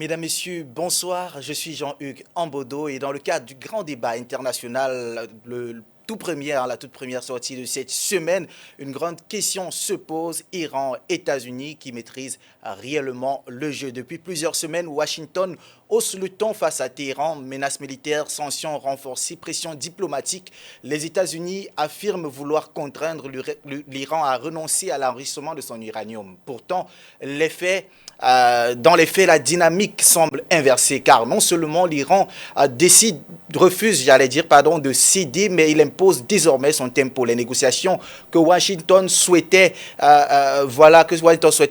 Mesdames, Messieurs, bonsoir. Je suis Jean-Hugues Ambodo et dans le cadre du grand débat international, la toute première sortie de cette semaine, une grande question se pose. Iran, États-Unis qui maîtrisent réellement le jeu. Depuis plusieurs semaines, Washington hausse le ton face à Téhéran, menaces militaires, sanctions renforcées, pression diplomatique. Les États-Unis affirment vouloir contraindre l'Iran à renoncer à l'enrichissement de son uranium. Pourtant, dans les faits, la dynamique semble inversée car non seulement l'Iran refuse, de céder, mais il impose désormais son tempo. Les négociations que Washington souhaitait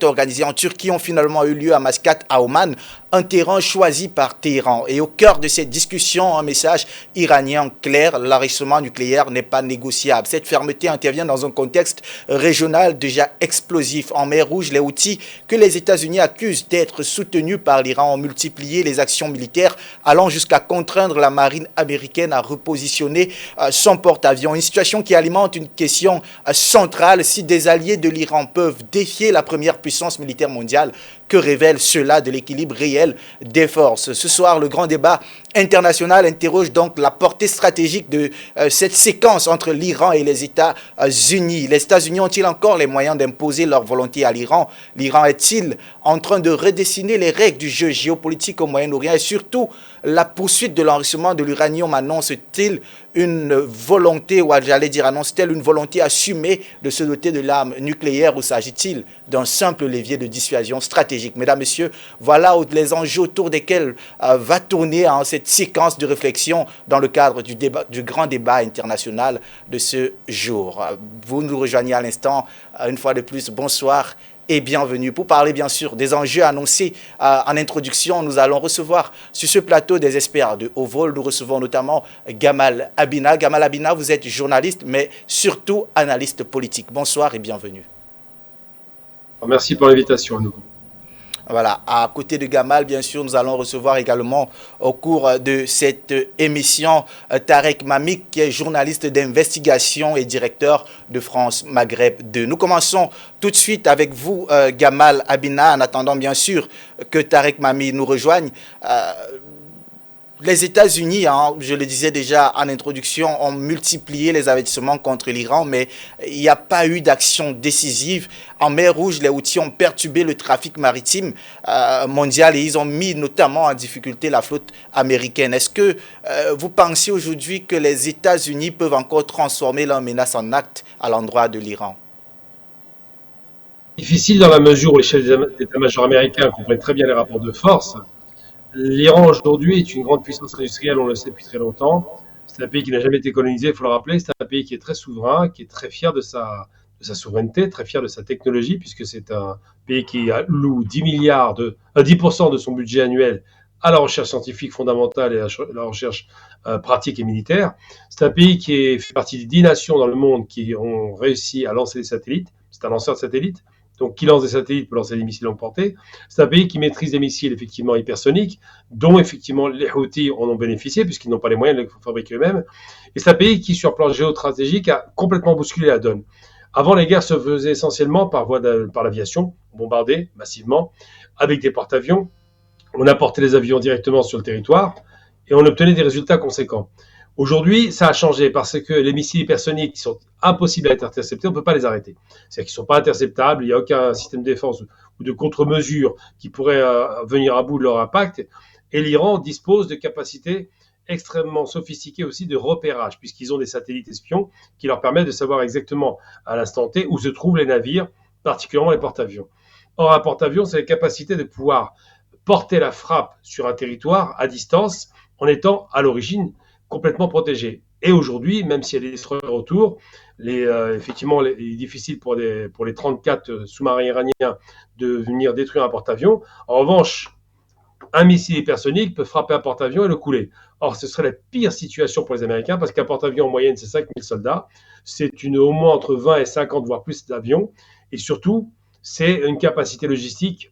organiser en Turquie ont finalement eu lieu à Mascate, à Oman, un terrain choisi par Téhéran. Et au cœur de cette discussion, un message iranien clair: l'enrichissement nucléaire n'est pas négociable. Cette fermeté intervient dans un contexte régional déjà explosif. En mer Rouge, les Houthis, que les États-Unis accusent d'être soutenus par l'Iran, ont multiplié les actions militaires, allant jusqu'à contraindre la marine américaine à repositionner son porte-avions. Une situation qui alimente une question centrale: si des alliés de l'Iran peuvent défier la première puissance militaire mondiale, que révèle cela de l'équilibre réel des forces? Ce soir, le grand débat international interroge donc la portée stratégique de cette séquence entre l'Iran et les États-Unis. Les États-Unis ont-ils encore les moyens d'imposer leur volonté à l'Iran? L'Iran est-il en train de redessiner les règles du jeu géopolitique au Moyen-Orient? Et surtout, la poursuite de l'enrichissement de l'uranium annonce-t-il une volonté, annonce-t-elle une volonté assumée de se doter de l'arme nucléaire, ou s'agit-il d'un simple levier de dissuasion stratégique? Mesdames, Messieurs, voilà les enjeux autour desquels va tourner cette séquence de réflexion dans le cadre du grand débat international de ce jour. Vous nous rejoignez à l'instant, une fois de plus, bonsoir et bienvenue. Pour parler bien sûr des enjeux annoncés en introduction, nous allons recevoir sur ce plateau des experts de haut vol. Nous recevons notamment Gamal Abina. Gamal Abina, vous êtes journaliste, mais surtout analyste politique. Bonsoir et bienvenue. Merci pour l'invitation à nouveau. Voilà, à côté de Gamal, bien sûr, nous allons recevoir également au cours de cette émission Tarek Mamik, qui est journaliste d'investigation et directeur de France Maghreb 2. Nous commençons tout de suite avec vous, Gamal Abina, en attendant bien sûr que Tarek Mamik nous rejoigne. Les États-Unis, je le disais déjà en introduction, ont multiplié les avertissements contre l'Iran, mais il n'y a pas eu d'action décisive. En mer Rouge, les Houthis ont perturbé le trafic maritime mondial et ils ont mis notamment en difficulté la flotte américaine. Est-ce que vous pensez aujourd'hui que les États-Unis peuvent encore transformer leur menace en acte à l'endroit de l'Iran? Difficile dans la mesure où les chefs d'état-major américains comprennent très bien les rapports de force. L'Iran aujourd'hui est une grande puissance industrielle, on le sait depuis très longtemps. C'est un pays qui n'a jamais été colonisé, il faut le rappeler. C'est un pays qui est très souverain, qui est très fier de sa souveraineté, très fier de sa technologie, puisque c'est un pays qui alloue 10% de son budget annuel à la recherche scientifique fondamentale et à la recherche pratique et militaire. C'est un pays qui fait partie des 10 nations dans le monde qui ont réussi à lancer des satellites. C'est un lanceur de satellites. Donc, qui lance des satellites pour lancer des missiles longue portée. C'est un pays qui maîtrise des missiles effectivement hypersoniques, dont effectivement les Houthis en ont bénéficié, puisqu'ils n'ont pas les moyens de les fabriquer eux-mêmes. Et c'est un pays qui, sur le plan géostratégique, a complètement bousculé la donne. Avant, les guerres se faisaient essentiellement par l'aviation, on bombardait massivement, avec des porte-avions. On apportait les avions directement sur le territoire et on obtenait des résultats conséquents. Aujourd'hui, ça a changé parce que les missiles hypersoniques qui sont impossibles à être interceptés, on ne peut pas les arrêter. C'est-à-dire qu'ils ne sont pas interceptables, il n'y a aucun système de défense ou de contre-mesure qui pourrait venir à bout de leur impact. Et l'Iran dispose de capacités extrêmement sophistiquées aussi de repérage, puisqu'ils ont des satellites espions qui leur permettent de savoir exactement à l'instant T où se trouvent les navires, particulièrement les porte-avions. Or, un porte-avions, c'est la capacité de pouvoir porter la frappe sur un territoire à distance en étant à l'origine complètement protégé. Et aujourd'hui, même s'il y a des destroyers autour, effectivement, il est difficile pour les 34 sous-marins iraniens de venir détruire un porte-avions. En revanche, un missile hypersonique peut frapper un porte-avions et le couler. Or, ce serait la pire situation pour les Américains parce qu'un porte-avions en moyenne, c'est 5000 soldats. C'est au moins entre 20 et 50, voire plus d'avions. Et surtout, c'est une capacité logistique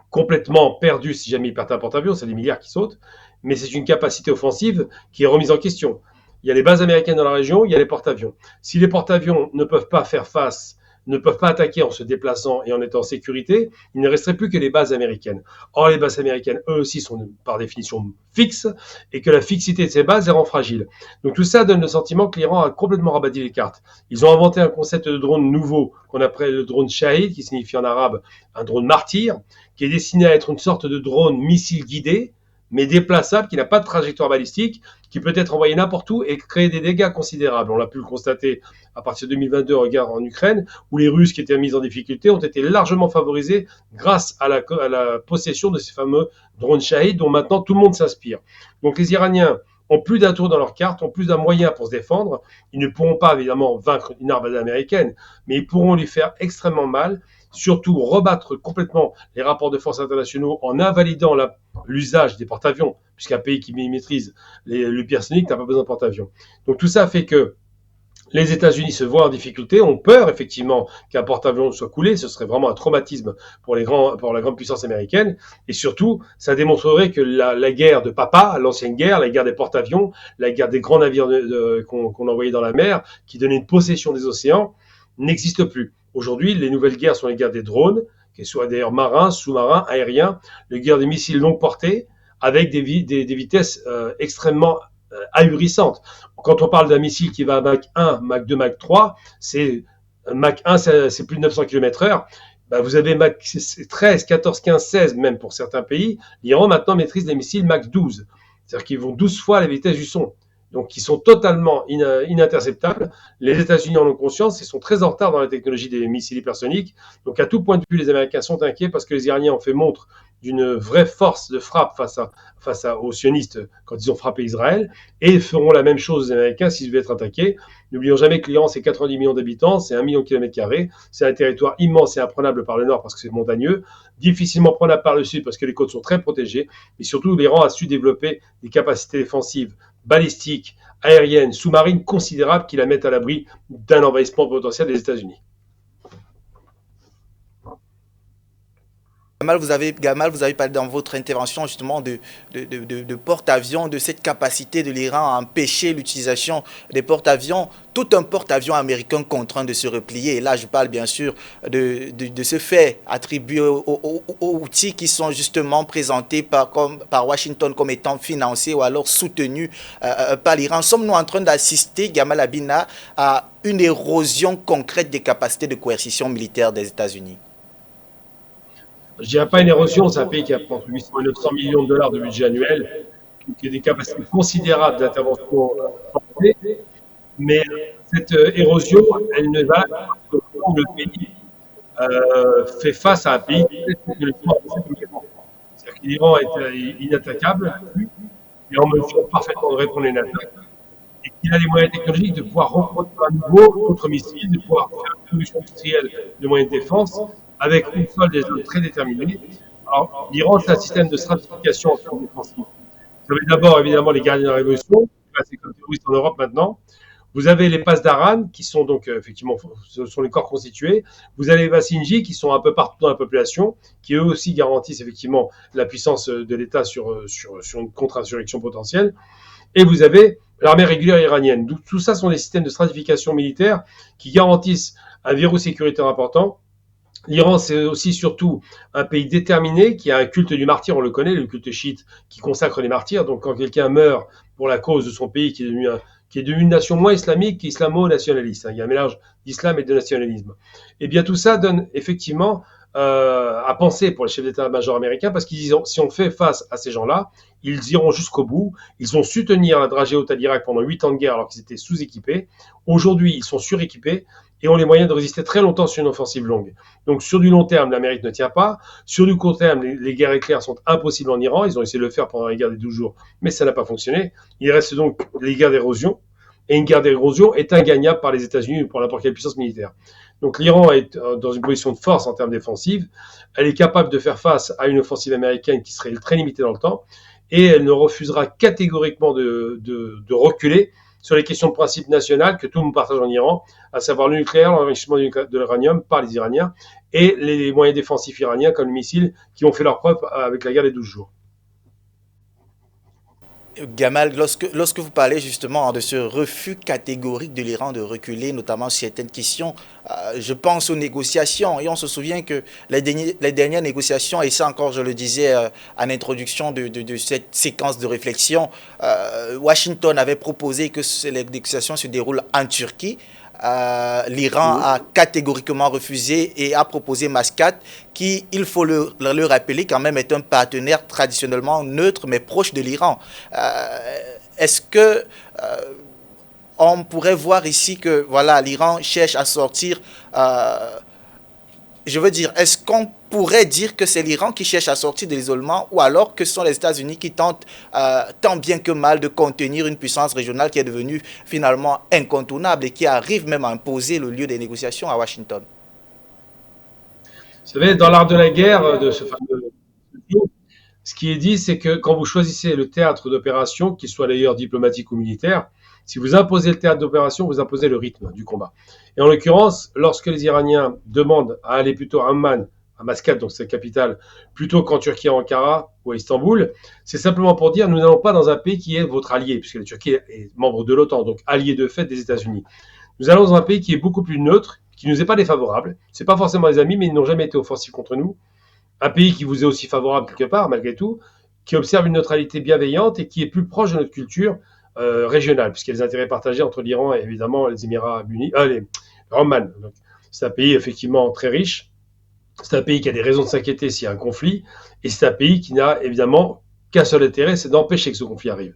complètement perdue si jamais ils perdent un porte-avions. C'est des milliards qui sautent. Mais c'est une capacité offensive qui est remise en question. Il y a les bases américaines dans la région, il y a les porte-avions. Si les porte-avions ne peuvent pas faire face ne peuvent pas attaquer en se déplaçant et en étant en sécurité, il ne resterait plus que les bases américaines. Or, les bases américaines, eux aussi, sont par définition fixes et que la fixité de ces bases les rend fragiles. Donc tout ça donne le sentiment que l'Iran a complètement rabattu les cartes. Ils ont inventé un concept de drone nouveau qu'on appelle le drone Shahid, qui signifie en arabe un drone martyr, qui est destiné à être une sorte de drone missile guidé, mais déplaçable, qui n'a pas de trajectoire balistique, qui peut être envoyé n'importe où et créer des dégâts considérables. On l'a pu le constater à partir de 2022 en guerre en Ukraine, où les Russes qui étaient mis en difficulté ont été largement favorisés grâce à la possession de ces fameux drones Shahid dont maintenant tout le monde s'inspire. Donc les Iraniens ont plus d'un tour dans leur carte, ont plus d'un moyen pour se défendre. Ils ne pourront pas évidemment vaincre une armée américaine, mais ils pourront lui faire extrêmement mal, surtout rebattre complètement les rapports de force internationaux en invalidant l'usage des porte-avions, puisqu'un pays qui maîtrise l'hypersonique n'a pas besoin de porte-avions. Donc tout ça fait que les États-Unis se voient en difficulté, ont peur effectivement qu'un porte-avions soit coulé, ce serait vraiment un traumatisme pour la grande puissance américaine, et surtout, ça démontrerait que la guerre de papa, l'ancienne guerre, la guerre des porte-avions, la guerre des grands navires qu'on envoyait dans la mer, qui donnait une possession des océans, n'existe plus. Aujourd'hui, les nouvelles guerres sont les guerres des drones, qu'ils soient d'ailleurs marins, sous-marins, aériens, les guerres des missiles longue portée, avec des vitesses extrêmement ahurissantes. Quand on parle d'un missile qui va à Mach 1, Mach 2, Mach 3, Mach 1, c'est plus de 900 km/h. Ben vous avez Mach 13, 14, 15, 16, même pour certains pays. L'Iran maintenant maîtrise les missiles Mach 12. C'est-à-dire qu'ils vont 12 fois la vitesse du son. Donc qui sont totalement ininterceptables. Les États-Unis en ont conscience et sont très en retard dans la technologie des missiles hypersoniques. Donc à tout point de vue, les Américains sont inquiets parce que les Iraniens ont fait montre d'une vraie force de frappe face aux sionistes quand ils ont frappé Israël, et feront la même chose aux Américains s'ils devaient être attaqués. N'oublions jamais que l'Iran, c'est 90 millions d'habitants, c'est 1 million de kilomètres carrés, c'est un territoire immense et imprenable par le nord parce que c'est montagneux, difficilement prenable par le sud parce que les côtes sont très protégées, mais surtout l'Iran a su développer des capacités défensives balistiques, aériennes, sous-marines considérables qui la mettent à l'abri d'un envahissement potentiel des États-Unis. Gamal, vous avez parlé dans votre intervention justement de porte-avions, de cette capacité de l'Iran à empêcher l'utilisation des porte-avions. Tout un porte-avions américain contraint de se replier. Et là, je parle bien sûr de ce fait attribué aux outils qui sont justement présentés par Washington comme étant financés ou alors soutenus par l'Iran. Sommes-nous en train d'assister, Gamal Abina, à une érosion concrète des capacités de coercition militaire des États-Unis? Je ne dirais pas une érosion, c'est un pays qui a entre 800 et 900 millions de dollars de budget annuel, qui a des capacités considérables d'intervention portée, mais cette érosion, elle ne va pas parce que le pays fait face à un pays qui est technologiquement avancé comme l'Iran. C'est-à-dire que l'Iran est inattaquable, et en mesure parfaitement de répondre à une attaque, et qu'il a les moyens technologiques de pouvoir reproduire à nouveau d'autres missiles, de pouvoir faire une solution industrielle de moyens de défense, avec une seule des zones très déterminées. Alors, l'Iran, c'est un système de stratification en termes défensifs. Vous avez d'abord, évidemment, les gardiens de la révolution, c'est comme terroristes en Europe maintenant. Vous avez les passes d'Aran, qui sont donc, effectivement, ce sont les corps constitués. Vous avez les Basinji, qui sont un peu partout dans la population, qui eux aussi garantissent, effectivement, la puissance de l'État sur une contre-insurrection potentielle. Et vous avez l'armée régulière iranienne. Donc, tout ça sont des systèmes de stratification militaire qui garantissent un verrou sécuritaire important. L'Iran, c'est aussi surtout un pays déterminé qui a un culte du martyr, on le connaît, le culte chiite qui consacre les martyrs. Donc quand quelqu'un meurt pour la cause de son pays qui est devenu une nation moins islamique qu'islamo-nationaliste, il y a un mélange d'islam et de nationalisme. Et bien tout ça donne effectivement à penser pour les chefs d'état-major américains, parce qu'ils disent si on fait face à ces gens-là, ils iront jusqu'au bout. Ils ont su tenir la dragée haute à l'Irak pendant 8 ans de guerre alors qu'ils étaient sous-équipés. Aujourd'hui, ils sont suréquipés et ont les moyens de résister très longtemps sur une offensive longue. Donc sur du long terme, l'Amérique ne tient pas. Sur du court terme, les guerres éclairs sont impossibles en Iran. Ils ont essayé de le faire pendant la guerre des 12 jours, mais ça n'a pas fonctionné. Il reste donc les guerres d'érosion. Et une guerre d'érosion est ingagnable par les États-Unis ou pour n'importe quelle puissance militaire. Donc l'Iran est dans une position de force en termes défensifs. Elle est capable de faire face à une offensive américaine qui serait très limitée dans le temps. Et elle ne refusera catégoriquement de reculer sur les questions de principe national que tout le monde partage en Iran, à savoir le nucléaire, l'enrichissement de l'uranium par les Iraniens et les moyens défensifs iraniens comme les missiles qui ont fait leur preuve avec la guerre des 12 jours. Gamal, lorsque vous parlez justement de ce refus catégorique de l'Iran de reculer, notamment sur certaines questions, je pense aux négociations. Et on se souvient que les dernières négociations, et ça encore je le disais en introduction de cette séquence de réflexion, Washington avait proposé que les négociations se déroulent en Turquie. L'Iran a catégoriquement refusé et a proposé Mascat, qui, il faut le rappeler, quand même est un partenaire traditionnellement neutre mais proche de l'Iran. Est-ce que on pourrait voir ici que voilà, l'Iran cherche à sortir, je veux dire, est-ce qu'on pourrait dire que c'est l'Iran qui cherche à sortir de l'isolement ou alors que ce sont les États-Unis qui tentent tant bien que mal de contenir une puissance régionale qui est devenue finalement incontournable et qui arrive même à imposer le lieu des négociations à Washington? Vous savez, dans l'art de la guerre, de ce fameux jeu, ce qui est dit, c'est que quand vous choisissez le théâtre d'opération, qu'il soit d'ailleurs diplomatique ou militaire, si vous imposez le théâtre d'opération, vous imposez le rythme du combat. Et en l'occurrence, lorsque les Iraniens demandent à aller plutôt à Amman, à Mascate, donc c'est la capitale, plutôt qu'en Turquie, à Ankara ou à Istanbul, c'est simplement pour dire nous n'allons pas dans un pays qui est votre allié, puisque la Turquie est membre de l'OTAN, donc allié de fait des États-Unis. Nous allons dans un pays qui est beaucoup plus neutre, qui nous est pas défavorable. C'est pas forcément des amis, mais ils n'ont jamais été offensifs contre nous. Un pays qui vous est aussi favorable quelque part, malgré tout, qui observe une neutralité bienveillante et qui est plus proche de notre culture régionale, puisqu'il y a des intérêts partagés entre l'Iran et évidemment les Émirats Arabes Unis, les Oman. C'est un pays effectivement très riche, c'est un pays qui a des raisons de s'inquiéter s'il y a un conflit, et c'est un pays qui n'a évidemment qu'un seul intérêt, c'est d'empêcher que ce conflit arrive.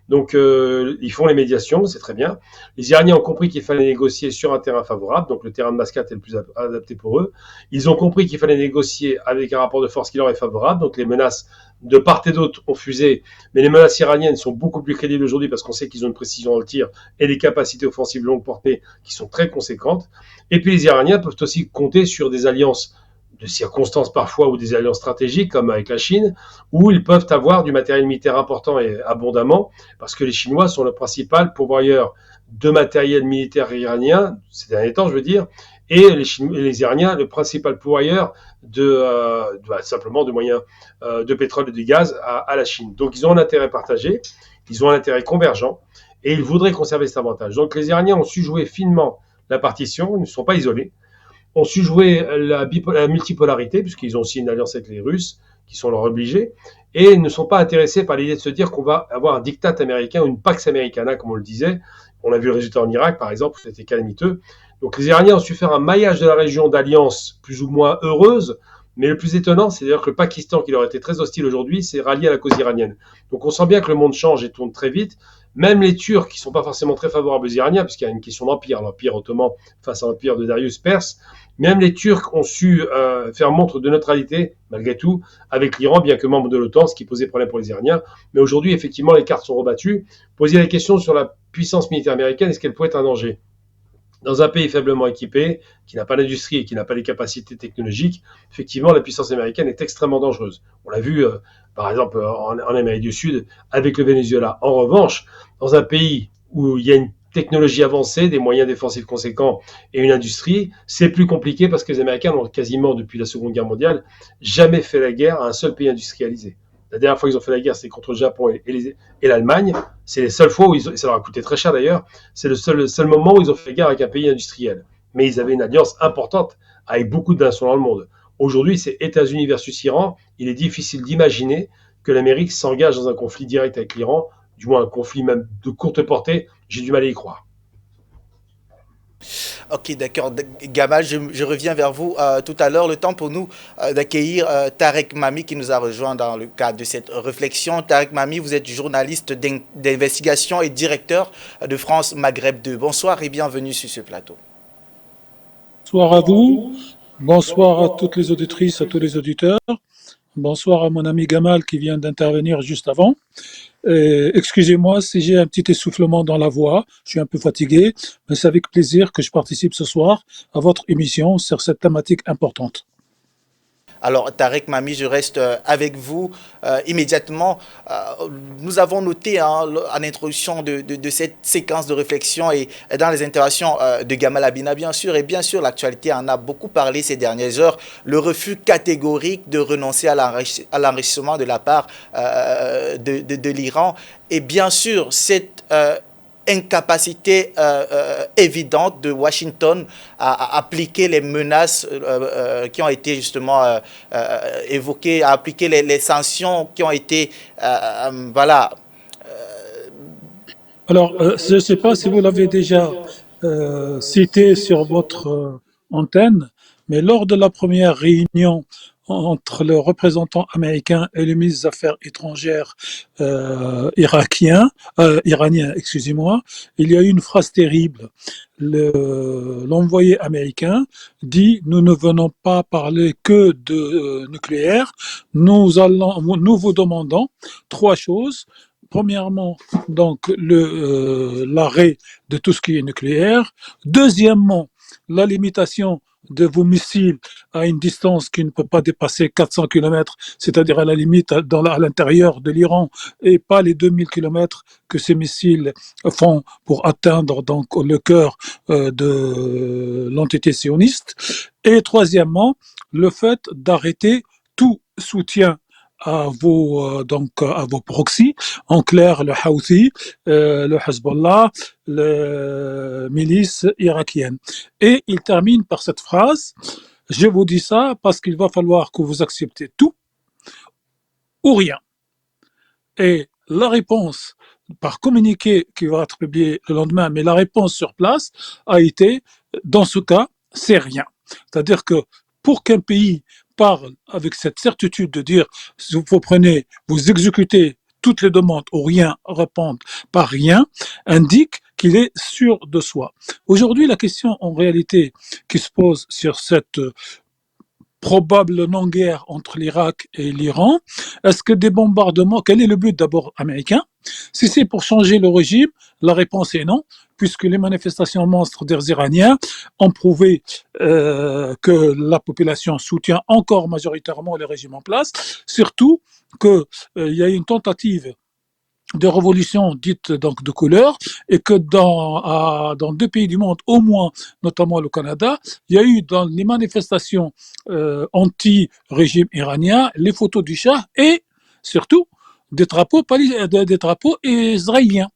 Donc ils font les médiations, c'est très bien. Les Iraniens ont compris qu'il fallait négocier sur un terrain favorable, donc le terrain de Mascate est le plus adapté pour eux. Ils ont compris qu'il fallait négocier avec un rapport de force qui leur est favorable, donc les menaces de part et d'autre ont fusé, mais les menaces iraniennes sont beaucoup plus crédibles aujourd'hui parce qu'on sait qu'ils ont une précision dans le tir et des capacités offensives longue portée qui sont très conséquentes. Et puis les Iraniens peuvent aussi compter sur des alliances de circonstances parfois ou des alliances stratégiques comme avec la Chine, où ils peuvent avoir du matériel militaire important et abondamment, parce que les Chinois sont le principal pourvoyeur de matériel militaire iranien, ces derniers temps je veux dire, et les Iraniens le principal pourvoyeur simplement de moyens de pétrole et de gaz à la Chine. Donc ils ont un intérêt partagé, ils ont un intérêt convergent, et ils voudraient conserver cet avantage. Donc les Iraniens ont su jouer finement la partition, ils ne sont pas isolés, ont su jouer la multipolarité, puisqu'ils ont aussi une alliance avec les Russes, qui sont leurs obligés, et ne sont pas intéressés par l'idée de se dire qu'on va avoir un diktat américain ou une Pax Americana, comme on le disait. On a vu le résultat en Irak, par exemple, c'était calamiteux. Donc les Iraniens ont su faire un maillage de la région d'alliances plus ou moins heureuses, mais le plus étonnant, c'est d'ailleurs que le Pakistan, qui leur était très hostile aujourd'hui, s'est rallié à la cause iranienne. Donc on sent bien que le monde change et tourne très vite. Même les Turcs, qui ne sont pas forcément très favorables aux Iraniens, puisqu'il y a une question d'empire, l'empire ottoman face à l'empire de Darius perse, même les Turcs ont su faire montre de neutralité, malgré tout, avec l'Iran, bien que membre de l'OTAN, ce qui posait problème pour les Iraniens. Mais aujourd'hui, effectivement, les cartes sont rebattues. Poser la question sur la puissance militaire américaine, est-ce qu'elle pourrait être un danger? Dans un pays faiblement équipé, qui n'a pas d'industrie et qui n'a pas les capacités technologiques, effectivement, la puissance américaine est extrêmement dangereuse. On l'a vu, par exemple, en Amérique du Sud, avec le Venezuela. En revanche, dans un pays où il y a une technologie avancée, des moyens défensifs conséquents et une industrie, c'est plus compliqué parce que les Américains n'ont quasiment, depuis la Seconde Guerre mondiale, jamais fait la guerre à un seul pays industrialisé. La dernière fois qu'ils ont fait la guerre, c'est contre le Japon et l'Allemagne. C'est les seules fois où ça leur a coûté très cher d'ailleurs, c'est le seul moment où ils ont fait la guerre avec un pays industriel. Mais ils avaient une alliance importante avec beaucoup de nations dans le monde. Aujourd'hui, c'est États-Unis versus Iran. Il est difficile d'imaginer que l'Amérique s'engage dans un conflit direct avec l'Iran, du moins un conflit même de courte portée. J'ai du mal à y croire. Ok, d'accord. Gamal, je reviens vers vous tout à l'heure. Le temps pour nous d'accueillir Tarek Mami qui nous a rejoint dans le cadre de cette réflexion. Tarek Mami, vous êtes journaliste d'investigation et directeur de France Maghreb 2. Bonsoir et bienvenue sur ce plateau. Bonsoir à vous, bonsoir à toutes les auditrices, à tous les auditeurs, bonsoir à mon ami Gamal qui vient d'intervenir juste avant. Excusez-moi si j'ai un petit essoufflement dans la voix, je suis un peu fatigué, mais c'est avec plaisir que je participe ce soir à votre émission sur cette thématique importante. Alors, Tarek Mami, je reste avec vous immédiatement. Nous avons noté hein, en introduction de cette séquence de réflexion et dans les interactions de Gamal Abina, bien sûr, et bien sûr, l'actualité en a beaucoup parlé ces dernières heures, le refus catégorique de renoncer à l'enrichissement de la part de l'Iran, et bien sûr, cette incapacité évidente de Washington à appliquer les menaces qui ont été justement évoquées, à appliquer les sanctions qui ont été, voilà. Alors, je ne sais pas si vous l'avez déjà cité sur votre antenne, mais lors de la première réunion entre le représentant américain et le ministre des Affaires étrangères iranien, excusez-moi, il y a eu une phrase terrible. L'envoyé américain dit: nous ne venons pas parler que de nucléaire, nous vous demandons trois choses. Premièrement, donc l'arrêt de tout ce qui est nucléaire. Deuxièmement, la limitation de vos missiles à une distance qui ne peut pas dépasser 400 km, c'est-à-dire à la limite à l'intérieur de l'Iran, et pas les 2000 km que ces missiles font pour atteindre donc le cœur de l'entité sioniste. Et troisièmement, le fait d'arrêter tout soutien à vos proxys, en clair le Houthi, le Hezbollah, les milices irakiennes. Et il termine par cette phrase: je vous dis ça parce qu'il va falloir que vous acceptez tout ou rien. Et la réponse par communiqué qui va être publié le lendemain, mais la réponse sur place a été: dans ce cas, c'est rien. C'est-à-dire que pour qu'un pays parle avec cette certitude de dire vous prenez, vous exécutez toutes les demandes ou rien, répondre par rien, indique qu'il est sûr de soi. Aujourd'hui, la question en réalité qui se pose sur cette probable non-guerre entre l'Irak et l'Iran, est-ce que des bombardements, quel est le but d'abord américain? Si c'est pour changer le régime, la réponse est non, puisque les manifestations monstres des Iraniens ont prouvé que la population soutient encore majoritairement le régime en place, surtout qu'il y a une tentative de révolution dite donc de couleur, et que dans deux pays du monde, au moins, notamment le Canada, il y a eu dans les manifestations anti-régime iranien les photos du Shah et surtout des drapeaux israéliens.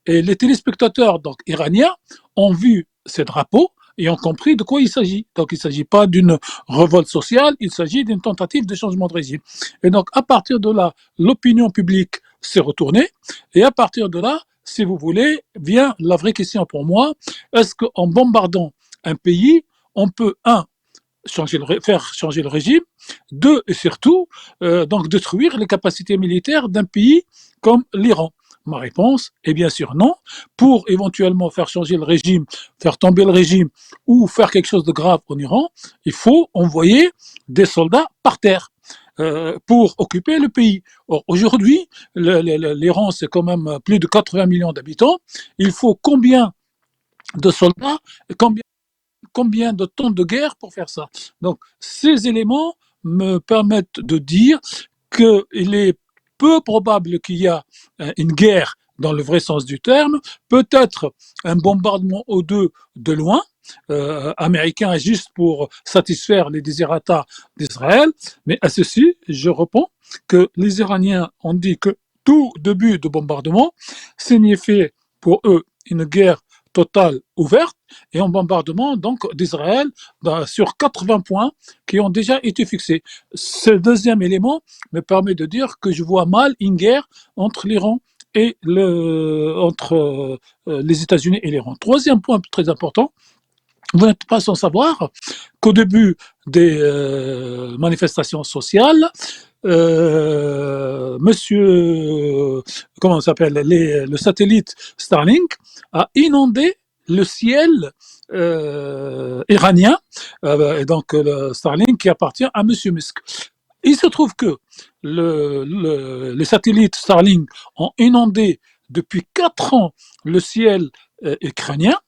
Et les téléspectateurs donc iraniens ont vu ces drapeaux et ont compris de quoi il s'agit. Donc il ne s'agit pas d'une révolte sociale, il s'agit d'une tentative de changement de régime. Et donc à partir de là, l'opinion publique s'est retournée, et à partir de là, si vous voulez, vient la vraie question pour moi: est-ce qu'en bombardant un pays, on peut, faire changer le régime, deux, et surtout, donc détruire les capacités militaires d'un pays comme l'Iran? Ma réponse est bien sûr non. Pour éventuellement faire changer le régime, faire tomber le régime ou faire quelque chose de grave en Iran, il faut envoyer des soldats par terre pour occuper le pays. Or, aujourd'hui, l'Iran, c'est quand même plus de 80 millions d'habitants. Il faut combien de soldats, combien de temps de guerre pour faire ça? Donc, ces éléments me permettent de dire qu'il est peu probable qu'il y ait une guerre dans le vrai sens du terme, peut-être un bombardement ou deux de loin, américain, juste pour satisfaire les désirata d'Israël. Mais à ceci, je réponds que les Iraniens ont dit que tout début de bombardement signifiait pour eux une guerre totale ouverte et un bombardement donc d'Israël sur 80 points qui ont déjà été fixés. Ce deuxième élément me permet de dire que je vois mal une guerre entre l'Iran et entre les États-Unis et l'Iran. Troisième point très important: vous n'êtes pas sans savoir qu'au début des manifestations sociales, comment ça s'appelle, le satellite Starlink a inondé le ciel iranien, et donc le Starlink qui appartient à M. Musk. Il se trouve que les satellites Starlink ont inondé depuis 4 ans le ciel ukrainien,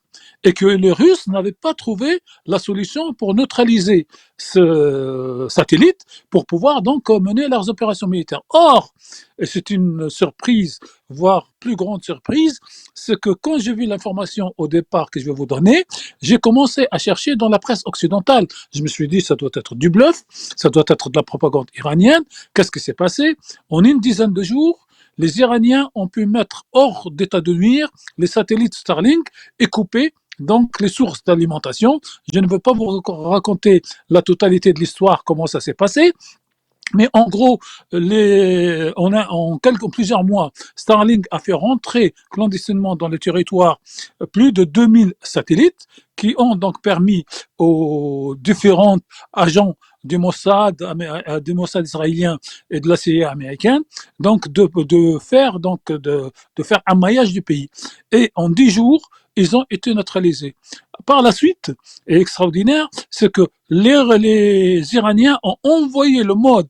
et que les Russes n'avaient pas trouvé la solution pour neutraliser ce satellite pour pouvoir donc mener leurs opérations militaires. Or, et c'est une surprise, voire plus grande surprise, c'est que quand j'ai vu l'information au départ que je vais vous donner, j'ai commencé à chercher dans la presse occidentale. Je me suis dit, ça doit être du bluff, ça doit être de la propagande iranienne. Qu'est-ce qui s'est passé? En une dizaine de jours, les Iraniens ont pu mettre hors d'état de nuire les satellites Starlink et couper donc les sources d'alimentation. Je ne veux pas vous raconter la totalité de l'histoire, comment ça s'est passé, mais en gros, en plusieurs mois, Starlink a fait rentrer clandestinement dans le territoire plus de 2000 satellites qui ont donc permis aux différents agents du Mossad israélien et de la CIA américaine, donc de faire un maillage du pays. Et en 10 jours, ils ont été neutralisés. Par la suite, et extraordinaire, c'est que les Iraniens ont envoyé le mode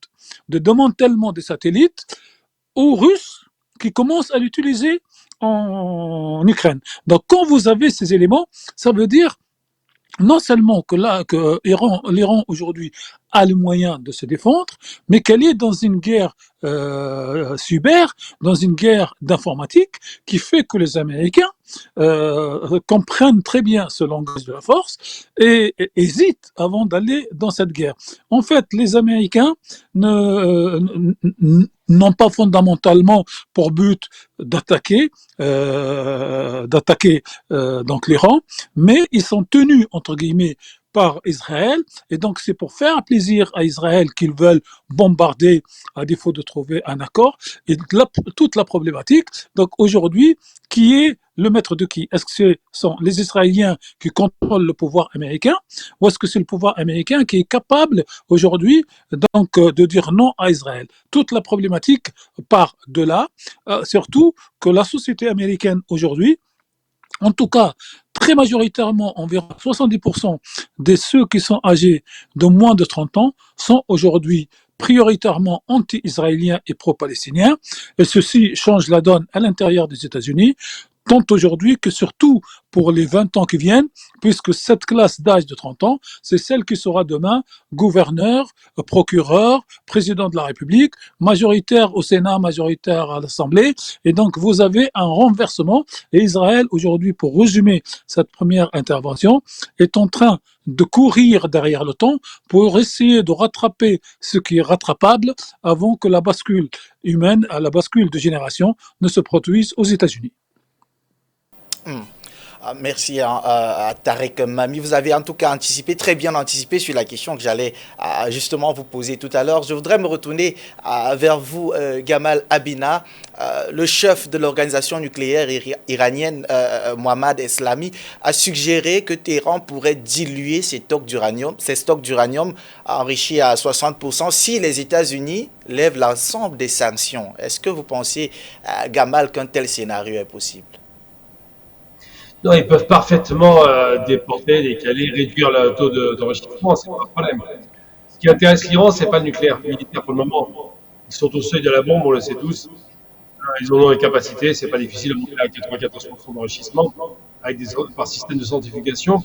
de démantèlement des satellites aux Russes qui commencent à l'utiliser en Ukraine. Donc quand vous avez ces éléments, ça veut dire non seulement que l'Iran aujourd'hui a les moyens de se défendre, mais qu'elle est dans une guerre cyber, dans une guerre d'informatique, qui fait que les Américains comprennent très bien ce langage de la force et hésitent avant d'aller dans cette guerre. En fait, les Américains n'ont pas fondamentalement pour but d'attaquer donc l'Iran, mais ils sont tenus entre guillemets par Israël, et donc c'est pour faire plaisir à Israël qu'ils veulent bombarder à défaut de trouver un accord. Et toute la problématique, donc aujourd'hui, qui est le maître de qui? Est-ce que ce sont les Israéliens qui contrôlent le pouvoir américain, ou est-ce que c'est le pouvoir américain qui est capable aujourd'hui donc de dire non à Israël? Toute la problématique part de là, surtout que la société américaine aujourd'hui, en tout cas, très majoritairement, environ 70% de ceux qui sont âgés de moins de 30 ans sont aujourd'hui prioritairement anti-israéliens et pro-palestiniens. Et ceci change la donne à l'intérieur des États-Unis, tant aujourd'hui que surtout pour les 20 ans qui viennent, puisque cette classe d'âge de 30 ans, c'est celle qui sera demain gouverneur, procureur, président de la République, majoritaire au Sénat, majoritaire à l'Assemblée. Et donc, vous avez un renversement. Et Israël, aujourd'hui, pour résumer cette première intervention, est en train de courir derrière le temps pour essayer de rattraper ce qui est rattrapable avant que la bascule humaine, la bascule de génération ne se produise aux États-Unis. Merci à Tarek Mami. Vous avez en tout cas anticipé, très bien anticipé sur la question que j'allais justement vous poser tout à l'heure. Je voudrais me retourner vers vous, Gamal Abina, le chef de l'organisation nucléaire iranienne, Mohammad Eslami, a suggéré que Téhéran pourrait diluer ses stocks d'uranium enrichis à 60% si les États-Unis lèvent l'ensemble des sanctions. Est-ce que vous pensez, Gamal, qu'un tel scénario est possible? Non, ils peuvent parfaitement déporter, décaler, réduire le taux d'enrichissement, c'est pas un problème. Ce qui intéresse l'Iran, c'est pas le nucléaire militaire pour le moment. Ils sont au seuil de la bombe, on le sait tous. Ils en ont les capacités, c'est pas difficile de monter à 94% d'enrichissement avec par système de certification.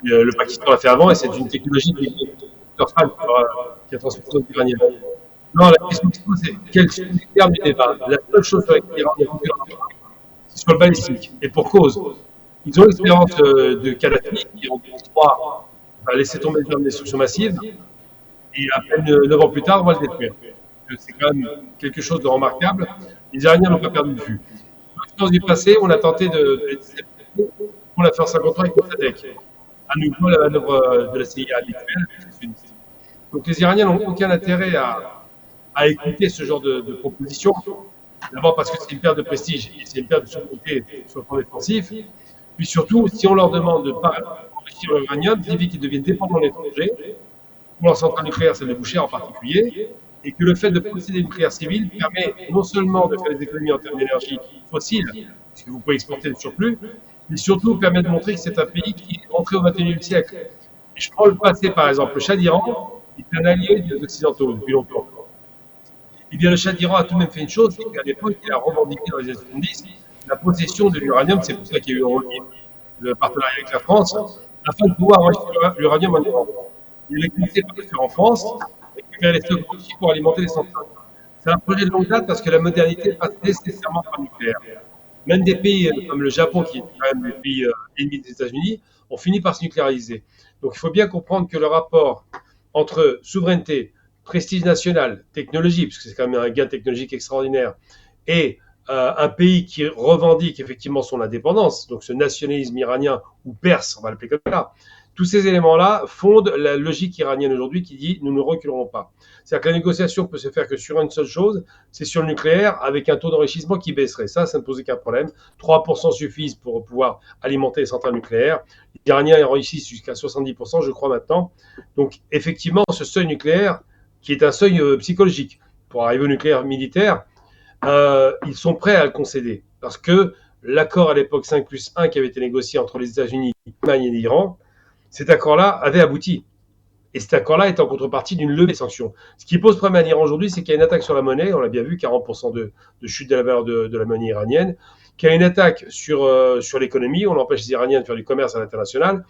Le Pakistan l'a fait avant et c'est une technologie qui est pour 14% d'Iraniens. Non, la question qui se pose, c'est quels sont les termes du débat. La seule chose avec l'Iran, c'est sur le balistique. Et pour cause. Ils ont l'expérience de Kadhafi, qui en 2003 va laisser tomber le terme de destruction massive, et à peine 9 ans plus tard, on va le détruire. C'est quand même quelque chose de remarquable. Les Iraniens n'ont pas perdu de vue. Dans l'expérience du passé, on a tenté de les déstabiliser. On l'a fait en 53 avec Mossadegh. À nouveau, la manœuvre de la CIA habituelle. Donc les Iraniens n'ont aucun intérêt à écouter ce genre de propositions. D'abord parce que c'est une perte de prestige et c'est une perte de souveraineté sur le plan défensif. Puis surtout, si on leur demande de ne pas enrichir l'uranium, ça signifie qu'ils deviennent dépendants de l'étranger, pour leur centrale nucléaire, celle de Boucher en particulier, et que le fait de posséder une nucléaire civile permet non seulement de faire des économies en termes d'énergie fossile, puisque vous pouvez exporter le surplus, mais surtout permet de montrer que c'est un pays qui est entré au XXIe siècle. Et je prends le passé, par exemple, le Shah d'Iran est un allié des Occidentaux depuis longtemps. Eh bien, le Shah d'Iran a tout de même fait une chose, c'est qu'à l'époque, il a revendiqué dans les années 70 la possession de l'uranium, c'est pour ça qu'il y a eu un rôle. le partenariat avec la France, afin de pouvoir enrichir l'uranium en Iran. Il a commencé par le faire en France, récupérer les stocks aussi pour alimenter les centrales. C'est un projet de longue date parce que la modernité passe nécessairement par le nucléaire. Même des pays comme le Japon, qui est quand même le pays ennemi des États-Unis, ont fini par se nucléariser. Donc il faut bien comprendre que le rapport entre souveraineté, prestige national, technologie, parce que c'est quand même un gain technologique extraordinaire, et un pays qui revendique effectivement son indépendance, donc ce nationalisme iranien ou perse, on va l'appeler comme ça, tous ces éléments-là fondent la logique iranienne aujourd'hui qui dit nous ne reculerons pas. C'est-à-dire que la négociation peut se faire que sur une seule chose, c'est sur le nucléaire avec un taux d'enrichissement qui baisserait. Ça ne pose aucun problème. 3% suffisent pour pouvoir alimenter les centrales nucléaires. Les Iraniens enrichissent jusqu'à 70%, je crois maintenant. Donc effectivement, ce seuil nucléaire, qui est un seuil psychologique, pour arriver au nucléaire militaire, ils sont prêts à le concéder. Parce que l'accord à l'époque 5+1 qui avait été négocié entre les États-Unis, l'Allemagne et l'Iran, cet accord-là avait abouti. Et cet accord-là est en contrepartie d'une levée des sanctions. Ce qui pose problème à l'Iran aujourd'hui, c'est qu'il y a une attaque sur la monnaie, on l'a bien vu, 40% de chute de la valeur de la monnaie iranienne, qu'il y a une attaque sur l'économie, on empêche les Iraniens de faire du commerce à l'international,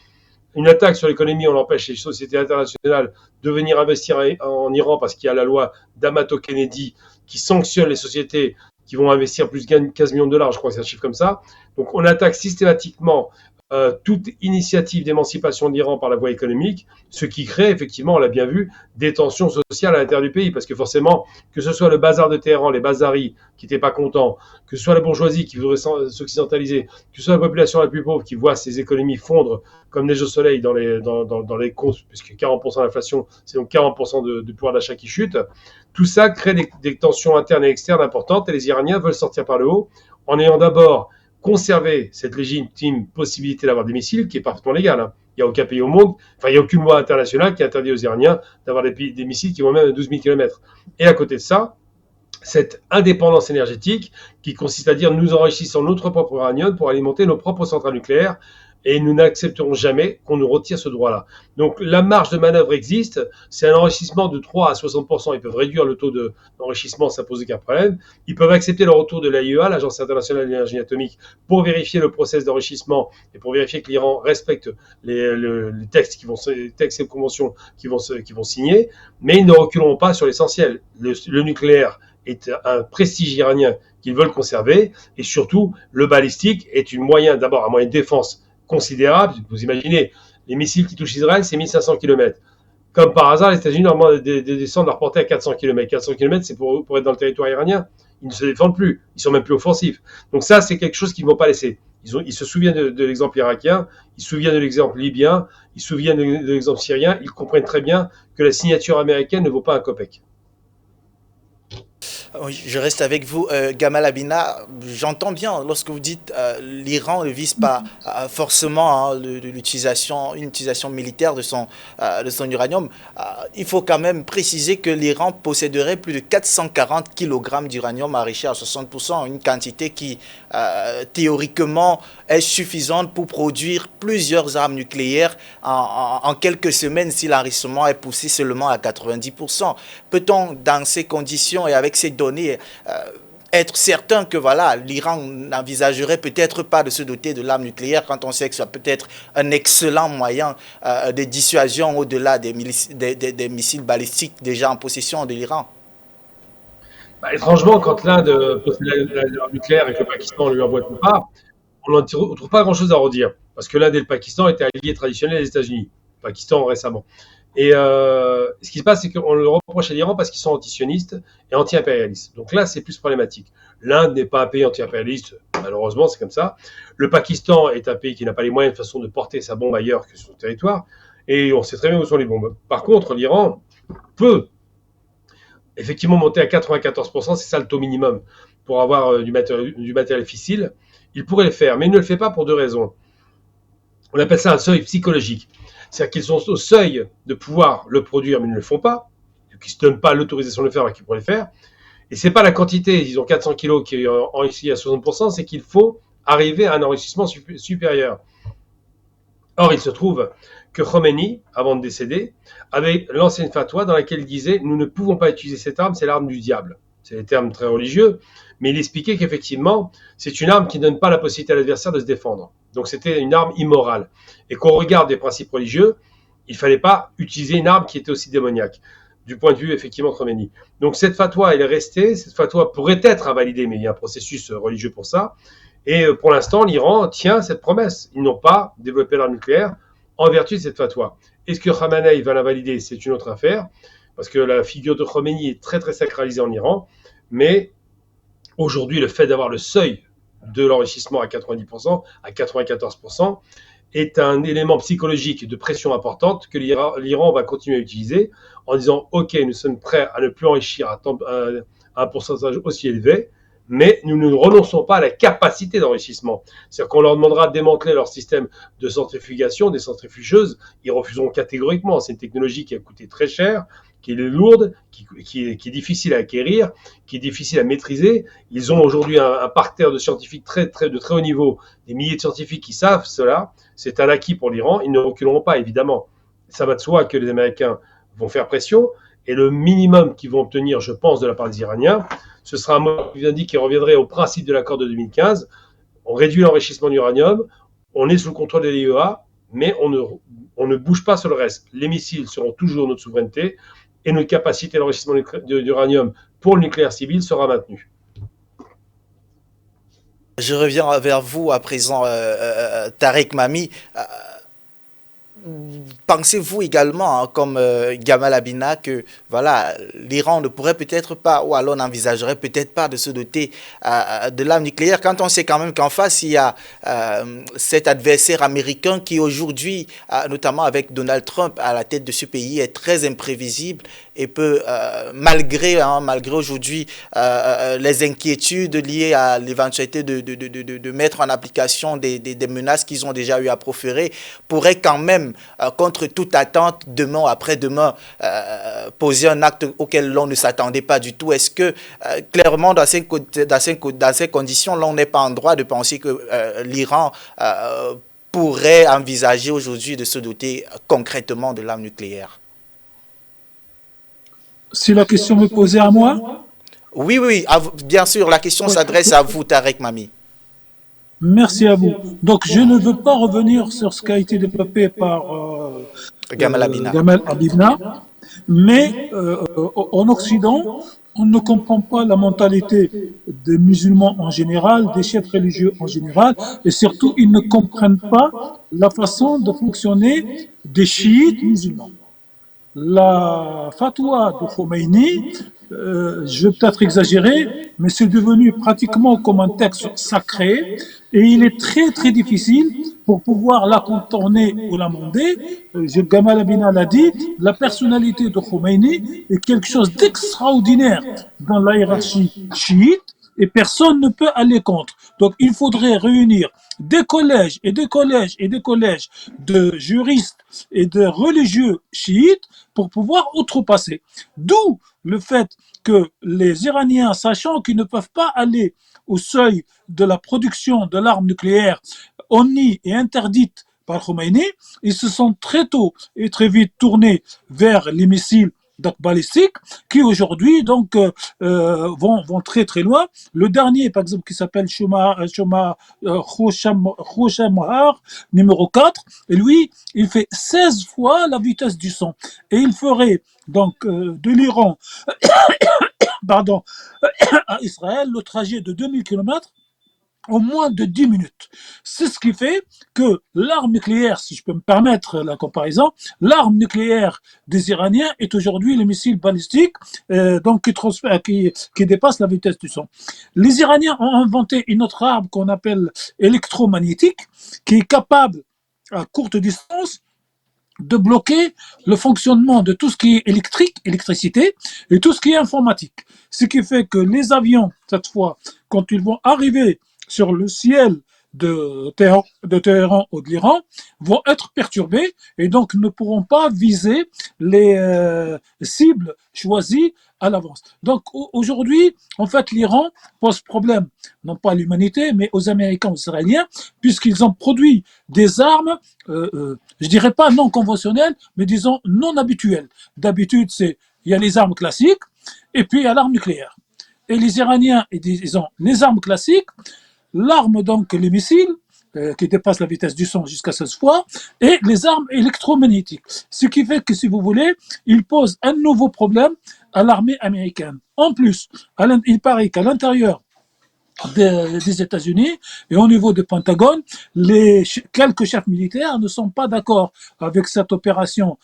une attaque sur l'économie, on empêche les sociétés internationales de venir investir en Iran parce qu'il y a la loi d'Amato-Kennedy qui sanctionne les sociétés qui vont investir plus de 15 millions de dollars, je crois que c'est un chiffre comme ça. Donc on attaque systématiquement toute initiative d'émancipation de l'Iran par la voie économique, ce qui crée effectivement, on l'a bien vu, des tensions sociales à l'intérieur du pays, parce que forcément, que ce soit le bazar de Téhéran, les bazaris qui n'étaient pas contents, que ce soit la bourgeoisie qui voudrait s'occidentaliser, que ce soit la population la plus pauvre qui voit ses économies fondre comme neige au soleil dans les comptes, puisque 40% d'inflation, c'est donc 40% de pouvoir d'achat qui chute, tout ça crée des tensions internes et externes importantes, et les Iraniens veulent sortir par le haut, en ayant d'abord conserver cette légitime possibilité d'avoir des missiles qui est parfaitement légale. Hein. Il n'y a aucun pays au monde, enfin il n'y a aucune loi internationale qui interdit aux Iraniens d'avoir des missiles qui vont même à 12 000 km. Et à côté de ça, cette indépendance énergétique qui consiste à dire nous enrichissons notre propre uranium pour alimenter nos propres centrales nucléaires et nous n'accepterons jamais qu'on nous retire ce droit-là. Donc la marge de manœuvre existe, c'est un enrichissement de 3 à 60%, ils peuvent réduire le taux d'enrichissement, ça pose aucun problème. Ils peuvent accepter le retour de l'AIEA, l'Agence internationale de l'énergie atomique, pour vérifier le process d'enrichissement et pour vérifier que l'Iran respecte les textes textes et conventions qui vont signer, mais ils ne reculeront pas sur l'essentiel. Le nucléaire est un prestige iranien qu'ils veulent conserver, et surtout le balistique est d'abord un moyen de défense considérable. Vous imaginez, les missiles qui touchent Israël, c'est 1500 km. Comme par hasard, les États-Unis normalement descendent leur portée à 400 km. 400 km, c'est pour être dans le territoire iranien. Ils ne se défendent plus. Ils sont même plus offensifs. Donc ça, c'est quelque chose qu'ils ne vont pas laisser. Ils se souviennent de l'exemple irakien, ils se souviennent de l'exemple libyen, ils se souviennent de l'exemple syrien. Ils comprennent très bien que la signature américaine ne vaut pas un copec. Oui, je reste avec vous, Gamal Abina. J'entends bien lorsque vous dites l'Iran ne vise pas forcément une utilisation militaire de son uranium. Il faut quand même préciser que l'Iran posséderait plus de 440 kg d'uranium enrichi à 60%, une quantité qui théoriquement est suffisante pour produire plusieurs armes nucléaires en quelques semaines si l'enrichissement est poussé seulement à 90%. Peut-on, dans ces conditions et avec ces données, être certain que voilà, l'Iran n'envisagerait peut-être pas de se doter de l'arme nucléaire quand on sait que ça peut être un excellent moyen de dissuasion au-delà des missiles balistiques déjà en possession de l'Iran? Étrangement, quand l'Inde possède l'arme nucléaire et que le Pakistan lui envoie tout part, on ne trouve pas grand-chose à redire. Parce que l'Inde et le Pakistan étaient alliés traditionnels des États-Unis. Le Pakistan récemment. Et ce qui se passe, c'est qu'on le reproche à l'Iran parce qu'ils sont anti-sionistes et anti-impérialistes. Donc là, c'est plus problématique. L'Inde n'est pas un pays anti-impérialiste, malheureusement, c'est comme ça. Le Pakistan est un pays qui n'a pas les moyens de façon de porter sa bombe ailleurs que sur son territoire. Et on sait très bien où sont les bombes. Par contre, l'Iran peut effectivement monter à 94%, c'est ça le taux minimum pour avoir du matériel fissile. Il pourrait le faire, mais il ne le fait pas pour deux raisons. On appelle ça un seuil psychologique. C'est-à-dire qu'ils sont au seuil de pouvoir le produire, mais ils ne le font pas. Donc ils ne se donnent pas l'autorisation de le faire, alors qu'ils pourraient le faire. Et ce n'est pas la quantité, disons 400 kg qui est enrichi à 60%, c'est qu'il faut arriver à un enrichissement supérieur. Or, il se trouve que Khomeini, avant de décéder, avait lancé une fatwa dans laquelle il disait « Nous ne pouvons pas utiliser cette arme, c'est l'arme du diable ». c'est des termes très religieux, mais il expliquait qu'effectivement, c'est une arme qui ne donne pas la possibilité à l'adversaire de se défendre. Donc c'était une arme immorale. Et qu'on regarde des principes religieux, il ne fallait pas utiliser une arme qui était aussi démoniaque, du point de vue effectivement de Khomeini. Donc cette fatwa, elle est restée, cette fatwa pourrait être invalidée, mais il y a un processus religieux pour ça. Et pour l'instant, l'Iran tient cette promesse. Ils n'ont pas développé l'arme nucléaire en vertu de cette fatwa. Est-ce que Khamenei va l'invalider? C'est une autre affaire, parce que la figure de Khomeini est très très sacralisée en Iran, mais aujourd'hui, le fait d'avoir le seuil de l'enrichissement à 90%, à 94%, est un élément psychologique de pression importante que l'Iran va continuer à utiliser en disant « Ok, nous sommes prêts à ne plus enrichir à un pourcentage aussi élevé, mais nous ne renonçons pas à la capacité d'enrichissement. » C'est-à-dire qu'on leur demandera de démanteler leur système de centrifugation, des centrifugeuses, ils refuseront catégoriquement. C'est une technologie qui a coûté très cher, qui est lourde, qui est difficile à acquérir, qui est difficile à maîtriser. Ils ont aujourd'hui un parterre de scientifiques de très haut niveau, des milliers de scientifiques qui savent cela. C'est un acquis pour l'Iran. Ils ne reculeront pas, évidemment. Ça va de soi que les Américains vont faire pression. Et le minimum qu'ils vont obtenir, je pense, de la part des Iraniens, ce sera un mot qui reviendrait au principe de l'accord de 2015. On réduit l'enrichissement d'uranium, on est sous le contrôle de l'IEA, mais on ne bouge pas sur le reste. Les missiles seront toujours notre souveraineté et notre capacité d'enrichissement d'uranium pour le nucléaire civil sera maintenue. Je reviens vers vous à présent, Tarek Mami. Pensez-vous également, hein, comme Gamal Abina, que voilà, l'Iran ne pourrait peut-être pas, ou alors n'envisagerait peut-être pas de se doter de l'arme nucléaire, quand on sait quand même qu'en face, il y a cet adversaire américain qui aujourd'hui, notamment avec Donald Trump à la tête de ce pays, est très imprévisible et peut, malgré aujourd'hui les inquiétudes liées à l'éventualité de mettre en application des menaces qu'ils ont déjà eu à proférer, pourrait quand même, contre toute attente, demain ou après-demain, poser un acte auquel l'on ne s'attendait pas du tout. Est-ce que, clairement, dans ces conditions, l'on n'est pas en droit de penser que l'Iran pourrait envisager aujourd'hui de se doter concrètement de l'arme nucléaire? Si la question me posait à moi? Oui, oui, bien sûr, la question s'adresse à vous, Tarek Mami. Merci à vous. Donc, je ne veux pas revenir sur ce qui a été développé par Gamal Abina. Gamal Abina, mais en Occident, on ne comprend pas la mentalité des musulmans en général, des chefs religieux en général, et surtout, ils ne comprennent pas la façon de fonctionner des chiites musulmans. La fatwa de Khomeini, je vais peut-être exagérer, mais c'est devenu pratiquement comme un texte sacré et il est très très difficile pour pouvoir la contourner ou l'amender. Gamal Abina l'a dit, la personnalité de Khomeini est quelque chose d'extraordinaire dans la hiérarchie chiite et personne ne peut aller contre. Donc il faudrait réunir des collèges et des collèges et des collèges de juristes et de religieux chiites pour pouvoir outrepasser. D'où le fait que les Iraniens, sachant qu'ils ne peuvent pas aller au seuil de la production de l'arme nucléaire honnie et interdite par Khomeini, ils se sont très tôt et très vite tournés vers les missiles balistiques qui aujourd'hui vont très très loin. Le dernier, par exemple, qui s'appelle Khoshamar numéro 4, et lui, il fait 16 fois la vitesse du son. Et il ferait donc de l'Iran pardon, à Israël le trajet de 2000 km en moins de 10 minutes. C'est ce qui fait que l'arme nucléaire, si je peux me permettre la comparaison, l'arme nucléaire des Iraniens est aujourd'hui le missile balistique qui dépasse la vitesse du son. Les Iraniens ont inventé une autre arme qu'on appelle électromagnétique, qui est capable, à courte distance, de bloquer le fonctionnement de tout ce qui est électricité, et tout ce qui est informatique. Ce qui fait que les avions, cette fois, quand ils vont arriver sur le ciel de Téhéran ou de l'Iran, vont être perturbés et donc ne pourront pas viser les cibles choisies à l'avance. Donc aujourd'hui, en fait, l'Iran pose problème, non pas à l'humanité, mais aux Américains, aux Israéliens, puisqu'ils ont produit des armes, je dirais pas non conventionnelles, mais disons non habituelles. D'habitude, il y a les armes classiques et puis il y a l'arme nucléaire. et les Iraniens, ils ont les armes classiques, l'arme donc les missiles, qui dépassent la vitesse du son jusqu'à 16 fois, et les armes électromagnétiques. Ce qui fait que, si vous voulez, ils posent un nouveau problème à l'armée américaine. En plus, il paraît qu'à l'intérieur des États-Unis et au niveau du Pentagone, quelques chefs militaires ne sont pas d'accord avec cette opération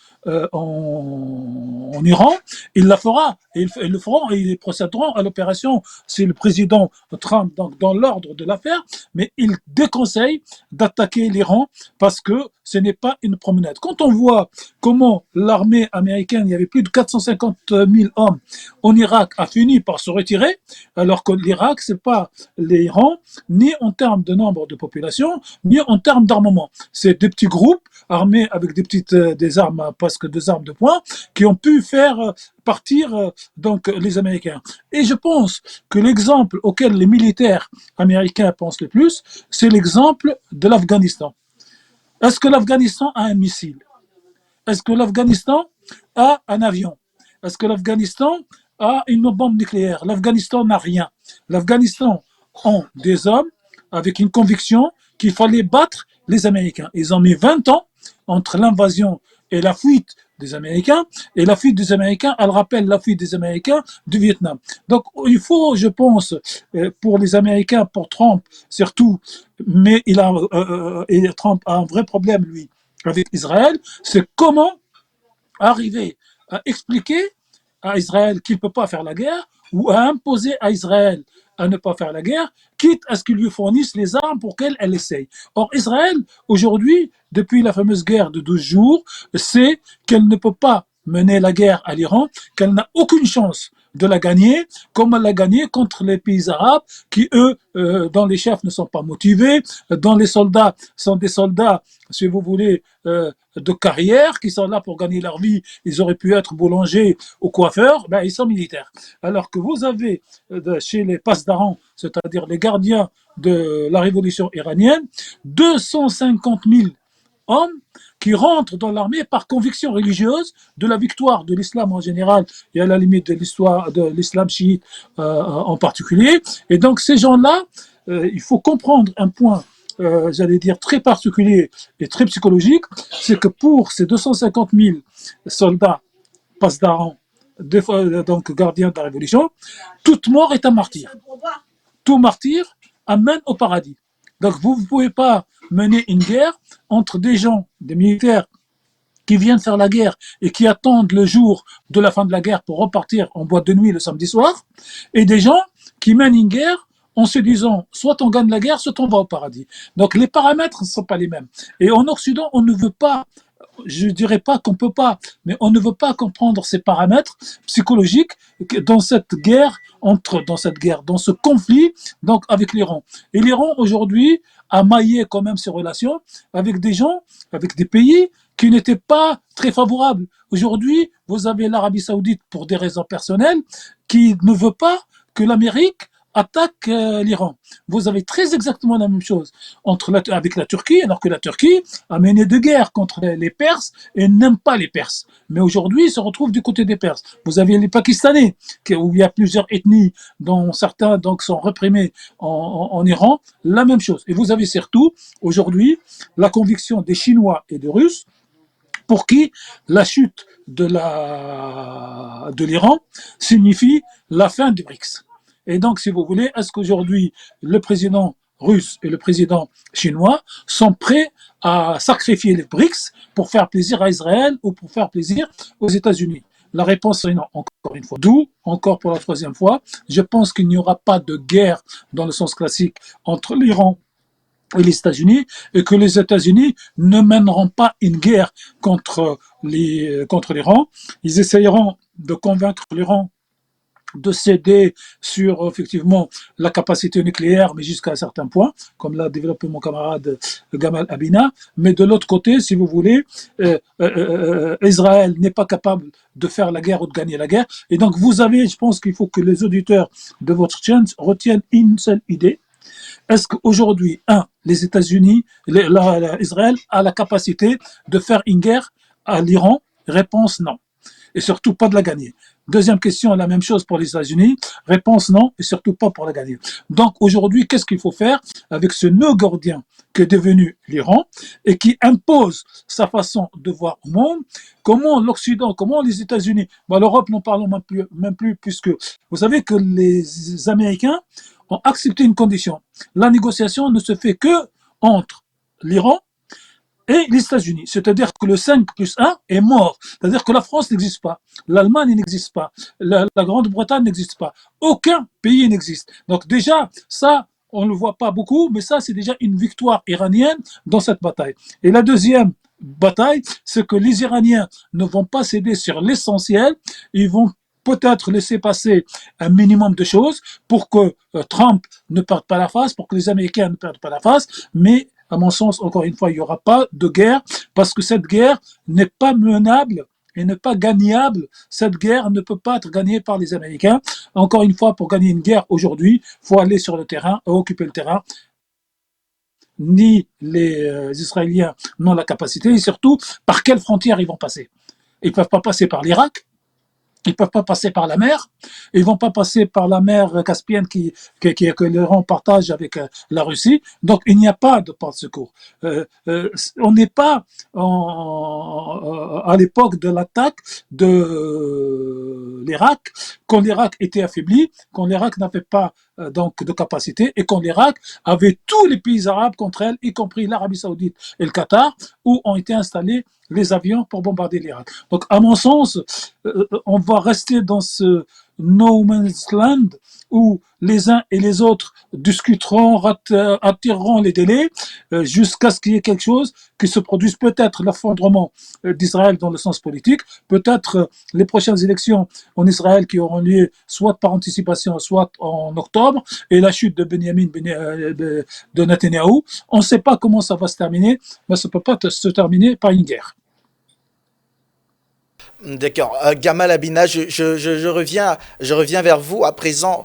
en Iran. Il la fera, ils le feront et ils procéderont à l'opération. C'est le président Trump donc, dans l'ordre de l'affaire, mais il déconseille d'attaquer l'Iran parce que ce n'est pas une promenade. Quand on voit comment l'armée américaine, il y avait plus de 450 000 hommes en Irak, a fini par se retirer, alors que l'Irak, c'est pas l'Iran, ni en termes de nombre de population, ni en termes d'armement. C'est des petits groupes armés avec des armes, presque des armes de poing, qui ont pu faire partir donc les Américains. Et je pense que l'exemple auquel les militaires américains pensent le plus, c'est l'exemple de l'Afghanistan. Est-ce que l'Afghanistan a un missile? Est-ce que l'Afghanistan a un avion? Est-ce que l'Afghanistan a une bombe nucléaire? L'Afghanistan n'a rien. L'Afghanistan ont des hommes avec une conviction qu'il fallait battre les Américains. Ils ont mis 20 ans entre l'invasion et la fuite des Américains, et la fuite des Américains, elle rappelle la fuite des Américains du Vietnam. Donc il faut, je pense, pour les Américains, pour Trump surtout, mais Trump a un vrai problème, lui, avec Israël, c'est comment arriver à expliquer à Israël qu'il ne peut pas faire la guerre, ou à imposer à Israël à ne pas faire la guerre, quitte à ce qu'ils lui fournissent les armes pour qu'elle essaye. Or, Israël, aujourd'hui, depuis la fameuse guerre de 12 jours, sait qu'elle ne peut pas mener la guerre à l'Iran, qu'elle n'a aucune chance de la gagner, comme elle l'a gagnée contre les pays arabes, qui, eux, dont les chefs ne sont pas motivés, dont les soldats sont des soldats, si vous voulez, de carrière, qui sont là pour gagner leur vie. Ils auraient pu être boulangers ou coiffeurs, ben, ils sont militaires. Alors que vous avez chez les pasdarans, c'est-à-dire les gardiens de la révolution iranienne, 250 000 hommes qui rentrent dans l'armée par conviction religieuse de la victoire de l'islam en général et à la limite de l'histoire de l'islam chiite en particulier. Et donc ces gens-là, il faut comprendre un point, j'allais dire très particulier et très psychologique, c'est que pour ces 250 000 soldats pasdarans, donc gardiens de la révolution, toute mort est un martyr. Tout martyr amène au paradis. Donc vous ne pouvez pas mener une guerre entre des gens, des militaires qui viennent faire la guerre et qui attendent le jour de la fin de la guerre pour repartir en boîte de nuit le samedi soir, et des gens qui mènent une guerre en se disant soit on gagne la guerre, soit on va au paradis. Donc les paramètres ne sont pas les mêmes. Et en Occident, on ne veut pas, je ne dirais pas qu'on ne peut pas, mais on ne veut pas comprendre ces paramètres psychologiques dans cette guerre, dans ce conflit donc avec l'Iran. Et l'Iran aujourd'hui a maillé quand même ses relations avec des gens, avec des pays qui n'étaient pas très favorables. Aujourd'hui, vous avez l'Arabie Saoudite pour des raisons personnelles qui ne veut pas que l'Amérique attaque l'Iran. Vous avez très exactement la même chose avec la Turquie, alors que la Turquie a mené deux guerres contre les Perses et n'aime pas les Perses. Mais aujourd'hui, il se retrouve du côté des Perses. Vous avez les Pakistanais, où il y a plusieurs ethnies, dont certains donc, sont réprimés en Iran, la même chose. Et vous avez surtout, aujourd'hui, la conviction des Chinois et des Russes, pour qui la chute de l'Iran signifie la fin du BRICS. Et donc, si vous voulez, est-ce qu'aujourd'hui, le président russe et le président chinois sont prêts à sacrifier les BRICS pour faire plaisir à Israël ou pour faire plaisir aux États-Unis? La réponse est non, encore une fois. D'où, encore pour la troisième fois, je pense qu'il n'y aura pas de guerre dans le sens classique entre l'Iran et les États-Unis, et que les États-Unis ne mèneront pas une guerre contre l'Iran. Ils essayeront de convaincre l'Iran de céder sur effectivement la capacité nucléaire, mais jusqu'à un certain point, comme l'a développé mon camarade Gamal Abina. Mais de l'autre côté, si vous voulez, Israël n'est pas capable de faire la guerre ou de gagner la guerre. Et donc vous avez, je pense qu'il faut que les auditeurs de votre chaîne retiennent une seule idée. Est-ce qu'aujourd'hui, les États-Unis, Israël a la capacité de faire une guerre à l'Iran? Réponse non. Et surtout pas de la gagner. Deuxième question, la même chose pour les États-Unis. Réponse non, et surtout pas pour la gagner. Donc aujourd'hui, qu'est-ce qu'il faut faire avec ce nœud gordien qu'est devenu l'Iran et qui impose sa façon de voir au monde? Comment l'Occident, comment les États-Unis, l'Europe n'en parlons même plus, puisque vous savez que les Américains ont accepté une condition. La négociation ne se fait que entre l'Iran et les États-Unis. C'est-à-dire que le 5+1 est mort. C'est-à-dire que la France n'existe pas, l'Allemagne n'existe pas, la Grande-Bretagne n'existe pas, aucun pays n'existe. Donc déjà, ça, on ne le voit pas beaucoup, mais ça, c'est déjà une victoire iranienne dans cette bataille. Et la deuxième bataille, c'est que les Iraniens ne vont pas céder sur l'essentiel, ils vont peut-être laisser passer un minimum de choses pour que Trump ne perde pas la face, pour que les Américains ne perdent pas la face, mais à mon sens, encore une fois, il n'y aura pas de guerre parce que cette guerre n'est pas menable et n'est pas gagnable. Cette guerre ne peut pas être gagnée par les Américains. Encore une fois, pour gagner une guerre aujourd'hui, il faut aller sur le terrain, occuper le terrain. Ni les Israéliens n'ont la capacité et surtout, par quelles frontières ils vont passer. Ils ne peuvent pas passer par l'Irak. Ils ne peuvent pas passer par la mer, ils ne vont pas passer par la mer Caspienne que l'Iran partage avec la Russie. Donc il n'y a pas de port de secours. On n'est pas à l'époque de l'attaque de l'Irak, quand l'Irak était affaibli, quand l'Irak n'avait pas donc de capacité et quand l'Irak avait tous les pays arabes contre elle, y compris l'Arabie Saoudite et le Qatar, où ont été installés les avions pour bombarder l'Irak. Donc, à mon sens, on va rester dans ce no man's land où les uns et les autres discuteront, attireront les délais jusqu'à ce qu'il y ait quelque chose qui se produise, peut-être l'effondrement d'Israël dans le sens politique, peut-être les prochaines élections en Israël qui auront lieu soit par anticipation, soit en octobre, et la chute de de Netanyahou. On ne sait pas comment ça va se terminer, mais ça ne peut pas se terminer par une guerre. D'accord. Gamal Abina, je reviens vers vous à présent.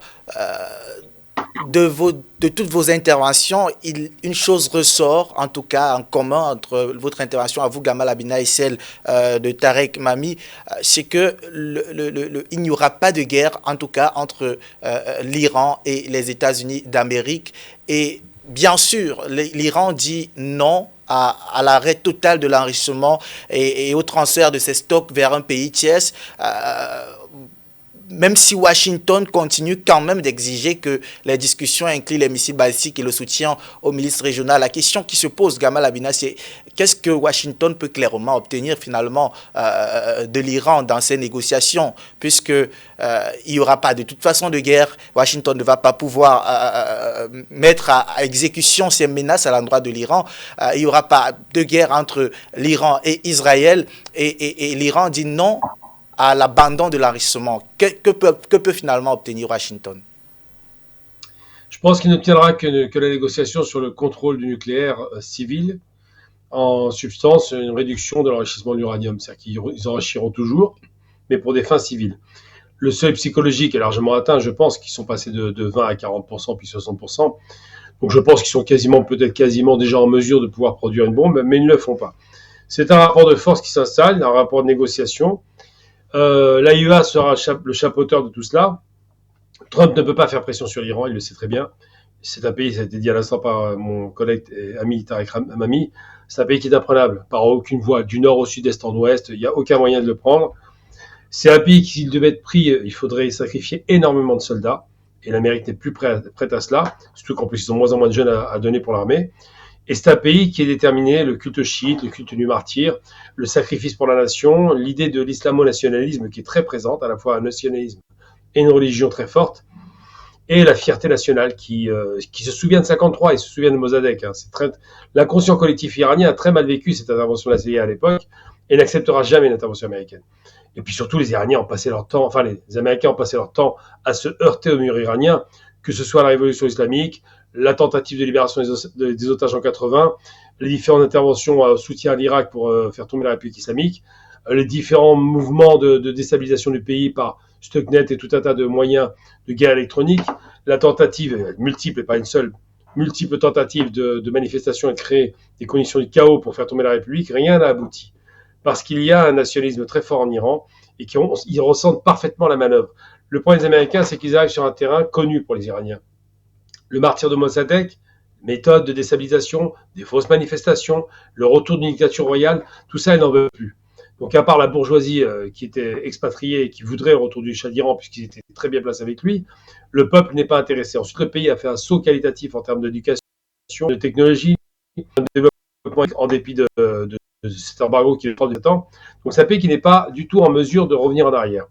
De toutes vos interventions, une chose ressort, en tout cas en commun entre votre intervention à vous, Gamal Abina, et celle de Tarek Mami, c'est que il n'y aura pas de guerre, en tout cas, entre l'Iran et les États-Unis d'Amérique. Et bien sûr, l'Iran dit non à l'arrêt total de l'enrichissement et au transfert de ses stocks vers un pays tiers. Même si Washington continue quand même d'exiger que les discussions incluent les missiles balistiques et le soutien aux milices régionales, la question qui se pose, Gamal Abina, c'est qu'est-ce que Washington peut clairement obtenir finalement de l'Iran dans ces négociations, puisque il n'y aura pas de toute façon de guerre. Washington ne va pas pouvoir mettre à exécution ses menaces à l'endroit de l'Iran. Il n'y aura pas de guerre entre l'Iran et Israël, et l'Iran dit non à l'abandon de l'enrichissement. Que peut finalement obtenir Washington? Je pense qu'il n'obtiendra que la négociation sur le contrôle du nucléaire civil, en substance une réduction de l'enrichissement de l'uranium. C'est-à-dire qu'ils enrichiront toujours, mais pour des fins civiles. Le seuil psychologique est largement atteint, je pense qu'ils sont passés de 20 à 40%, puis 60%. Donc je pense qu'ils sont peut-être quasiment déjà en mesure de pouvoir produire une bombe, mais ils ne le font pas. C'est un rapport de force qui s'installe, un rapport de négociation. L'AIEA sera le chapeauteur de tout cela. Trump ne peut pas faire pression sur l'Iran, il le sait très bien. C'est un pays, ça a été dit à l'instant par mon collègue et ami Tarek Mami, c'est un pays qui est imprenable, par aucune voie, du nord au sud-est en ouest, il n'y a aucun moyen de le prendre. C'est un pays qui, s'il devait être pris, il faudrait sacrifier énormément de soldats, et l'Amérique n'est plus prête à cela, surtout qu'en plus ils ont moins en moins de jeunes à donner pour l'armée. Et c'est un pays qui est déterminé, le culte chiite, le culte du martyr, le sacrifice pour la nation, l'idée de l'islamo-nationalisme qui est très présente, à la fois un nationalisme et une religion très forte, et la fierté nationale qui se souvient de 53, il se souvient de Mossadegh. L'inconscient collectif iranien a très mal vécu cette intervention de la CIA à l'époque et n'acceptera jamais une intervention américaine. Et puis surtout, les Iraniens ont passé leur temps, enfin les Américains ont passé leur temps à se heurter au mur iranien, que ce soit la révolution islamique, la tentative de libération des otages en 80, les différentes interventions soutien à l'Irak pour faire tomber la République islamique, les différents mouvements de déstabilisation du pays par Stuxnet et tout un tas de moyens de guerre électronique, la tentative multiple et pas une seule, multiples tentatives de manifestations et de créer des conditions de chaos pour faire tomber la République, rien n'a abouti. Parce qu'il y a un nationalisme très fort en Iran et ils ressentent parfaitement la manœuvre. Le problème des Américains, c'est qu'ils arrivent sur un terrain connu pour les Iraniens. Le martyre de Mossadegh, méthode de déstabilisation, des fausses manifestations, le retour d'une dictature royale, tout ça, ils n'en veulent plus. Donc, à part la bourgeoisie qui était expatriée et qui voudrait le retour du Shah d'Iran, puisqu'ils étaient très bien placés avec lui, le peuple n'est pas intéressé. Ensuite, le pays a fait un saut qualitatif en termes d'éducation, de technologie, de développement, en dépit de cet embargo qui est prend du temps. Donc, c'est un pays qui n'est pas du tout en mesure de revenir en arrière.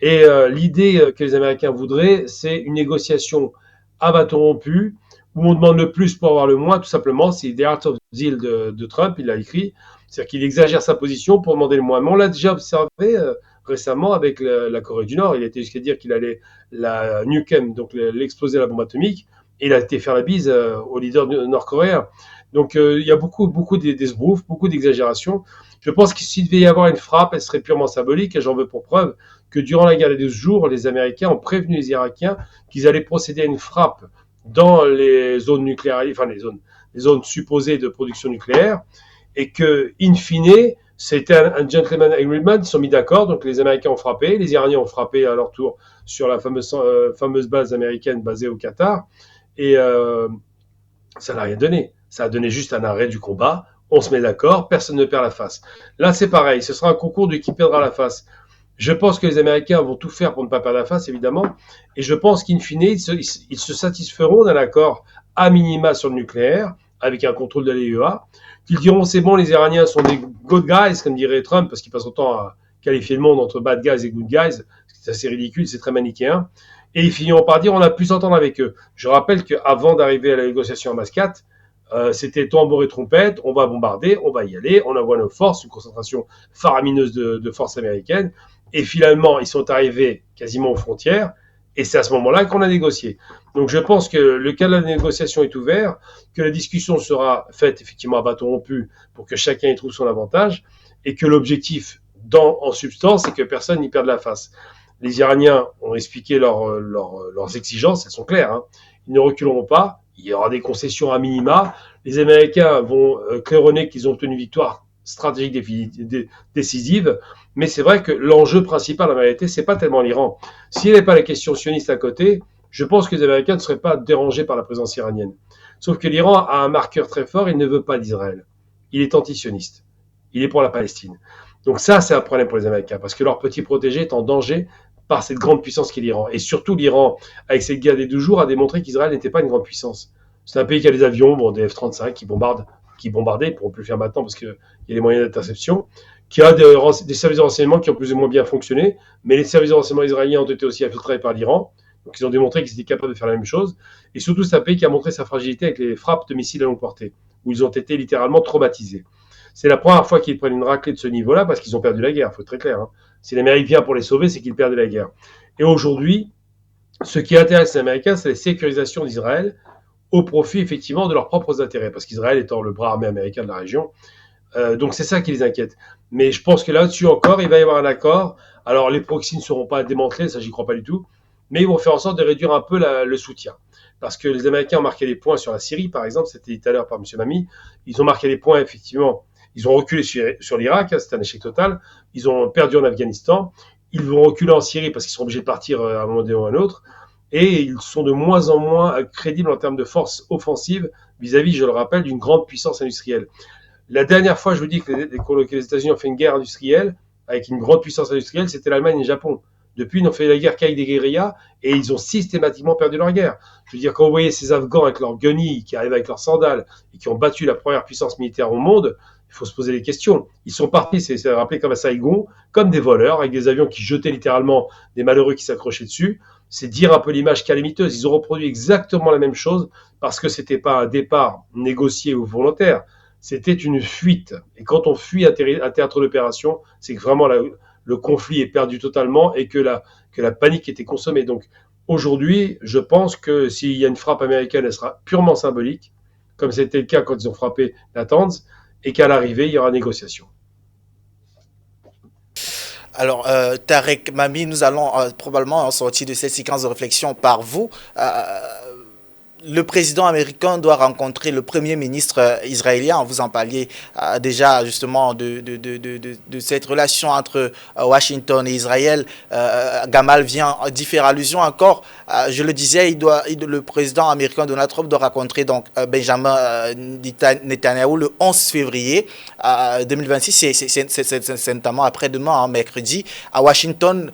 Et l'idée que les Américains voudraient, c'est une négociation à bâton rompu, où on demande le plus pour avoir le moins, tout simplement. C'est The Art of the Deal de Trump, il l'a écrit. C'est-à-dire qu'il exagère sa position pour demander le moins. Mais on l'a déjà observé récemment avec la Corée du Nord. Il a été jusqu'à dire qu'il allait la nukem, donc l'exploser la bombe atomique, et il a été faire la bise au leader nord-coréen. Donc il y a beaucoup d'esbroufs, beaucoup d'exagérations. Je pense que s'il devait y avoir une frappe, elle serait purement symbolique, et j'en veux pour preuve que durant la guerre des 12 jours, les Américains ont prévenu les Irakiens qu'ils allaient procéder à une frappe dans les zones nucléaires, enfin les zones supposées de production nucléaire, et que, in fine, c'était un gentleman agreement, ils se sont mis d'accord, donc les Américains ont frappé, les Iraniens ont frappé à leur tour sur la fameuse base américaine basée au Qatar, et ça n'a rien donné. Ça a donné juste un arrêt du combat, on se met d'accord, personne ne perd la face. Là, c'est pareil, ce sera un concours de qui perdra la face. Je pense que les Américains vont tout faire pour ne pas perdre la face, évidemment, et je pense qu'in fine, ils se satisferont d'un accord à minima sur le nucléaire, avec un contrôle de l'AIEA, qu'ils diront c'est bon, les Iraniens sont des good guys, comme dirait Trump, parce qu'il passe son temps à qualifier le monde entre bad guys et good guys, c'est assez ridicule, c'est très manichéen, et ils finiront par dire on a pu s'entendre avec eux. Je rappelle qu'avant d'arriver à la négociation à Mascate, c'était tambour et trompette, on va bombarder, on va y aller, on envoie nos forces, une concentration faramineuse de forces américaines, et finalement, ils sont arrivés quasiment aux frontières, et c'est à ce moment-là qu'on a négocié. Donc je pense que le cas de la négociation est ouvert, que la discussion sera faite effectivement à bâton rompu pour que chacun y trouve son avantage, et que l'objectif en substance, c'est que personne n'y perde la face. Les Iraniens ont expliqué leurs exigences, elles sont claires, hein. Ils ne reculeront pas, il y aura des concessions à minima, les Américains vont claironner qu'ils ont obtenu une victoire stratégique décisive, mais c'est vrai que l'enjeu principal en vérité, c'est pas tellement l'Iran. S'il n'y avait pas la question sioniste à côté, je pense que les Américains ne seraient pas dérangés par la présence iranienne. Sauf que l'Iran a un marqueur très fort, il ne veut pas d'Israël. Il est anti-sioniste. Il est pour la Palestine. Donc ça, c'est un problème pour les Américains, parce que leur petit protégé est en danger par cette grande puissance qu'est l'Iran. Et surtout, l'Iran, avec cette guerre des 12 jours, a démontré qu'Israël n'était pas une grande puissance. C'est un pays qui a des avions, des F-35 qui bombardaient, ils ne pourront plus le faire maintenant parce qu'il y a les moyens d'interception, qui a des services de renseignement qui ont plus ou moins bien fonctionné, mais les services de renseignement israéliens ont été aussi infiltrés par l'Iran, donc ils ont démontré qu'ils étaient capables de faire la même chose. Et surtout, c'est un pays qui a montré sa fragilité avec les frappes de missiles à longue portée, où ils ont été littéralement traumatisés. C'est la première fois qu'ils prennent une raclée de ce niveau-là parce qu'ils ont perdu la guerre, il faut être très clair. Hein. Si l'Amérique vient pour les sauver, c'est qu'ils perdent la guerre. Et aujourd'hui, ce qui intéresse les Américains, c'est la sécurisation d'Israël au profit effectivement de leurs propres intérêts, parce qu'Israël étant le bras armé américain de la région, donc c'est ça qui les inquiète. Mais je pense que là-dessus encore, il va y avoir un accord. Alors les proxys ne seront pas démantelés, ça j'y crois pas du tout, mais ils vont faire en sorte de réduire un peu le soutien. Parce que les Américains ont marqué des points sur la Syrie, par exemple, c'était dit tout à l'heure par M. Mami, ils ont marqué des points effectivement, ils ont reculé sur l'Irak, c'est un échec total, ils ont perdu en Afghanistan, ils vont reculer en Syrie parce qu'ils seront obligés de partir à un moment donné ou à un autre, et ils sont de moins en moins crédibles en termes de force offensive vis-à-vis, je le rappelle, d'une grande puissance industrielle. La dernière fois, je vous dis que les États-Unis ont fait une guerre industrielle avec une grande puissance industrielle, c'était l'Allemagne et le Japon. Depuis, ils n'ont fait la guerre qu'avec des guérillas et ils ont systématiquement perdu leur guerre. Je veux dire, quand vous voyez ces Afghans avec leurs guenilles qui arrivent avec leurs sandales et qui ont battu la première puissance militaire au monde, il faut se poser des questions. Ils sont partis, c'est rappelé comme à Saigon, comme des voleurs, avec des avions qui jetaient littéralement des malheureux qui s'accrochaient dessus. C'est dire un peu l'image calamiteuse. Ils ont reproduit exactement la même chose parce que c'était pas un départ négocié ou volontaire. C'était une fuite. Et quand on fuit un théâtre d'opération, c'est que vraiment le conflit est perdu totalement et que la panique était consommée. Donc aujourd'hui, je pense que s'il y a une frappe américaine, elle sera purement symbolique, comme c'était le cas quand ils ont frappé Natanz, et qu'à l'arrivée, il y aura négociation. Alors, Tarek Mami, nous allons probablement en sortir de cette séquence de réflexion par vous. le président américain doit rencontrer le premier ministre israélien. Vous en parliez déjà justement de cette relation entre Washington et Israël. Gamal vient d'y faire allusion encore. Je le disais, le président américain Donald Trump doit rencontrer donc Benjamin Netanyahu le 11 février 2026. C'est notamment après-demain, hein, mercredi, à Washington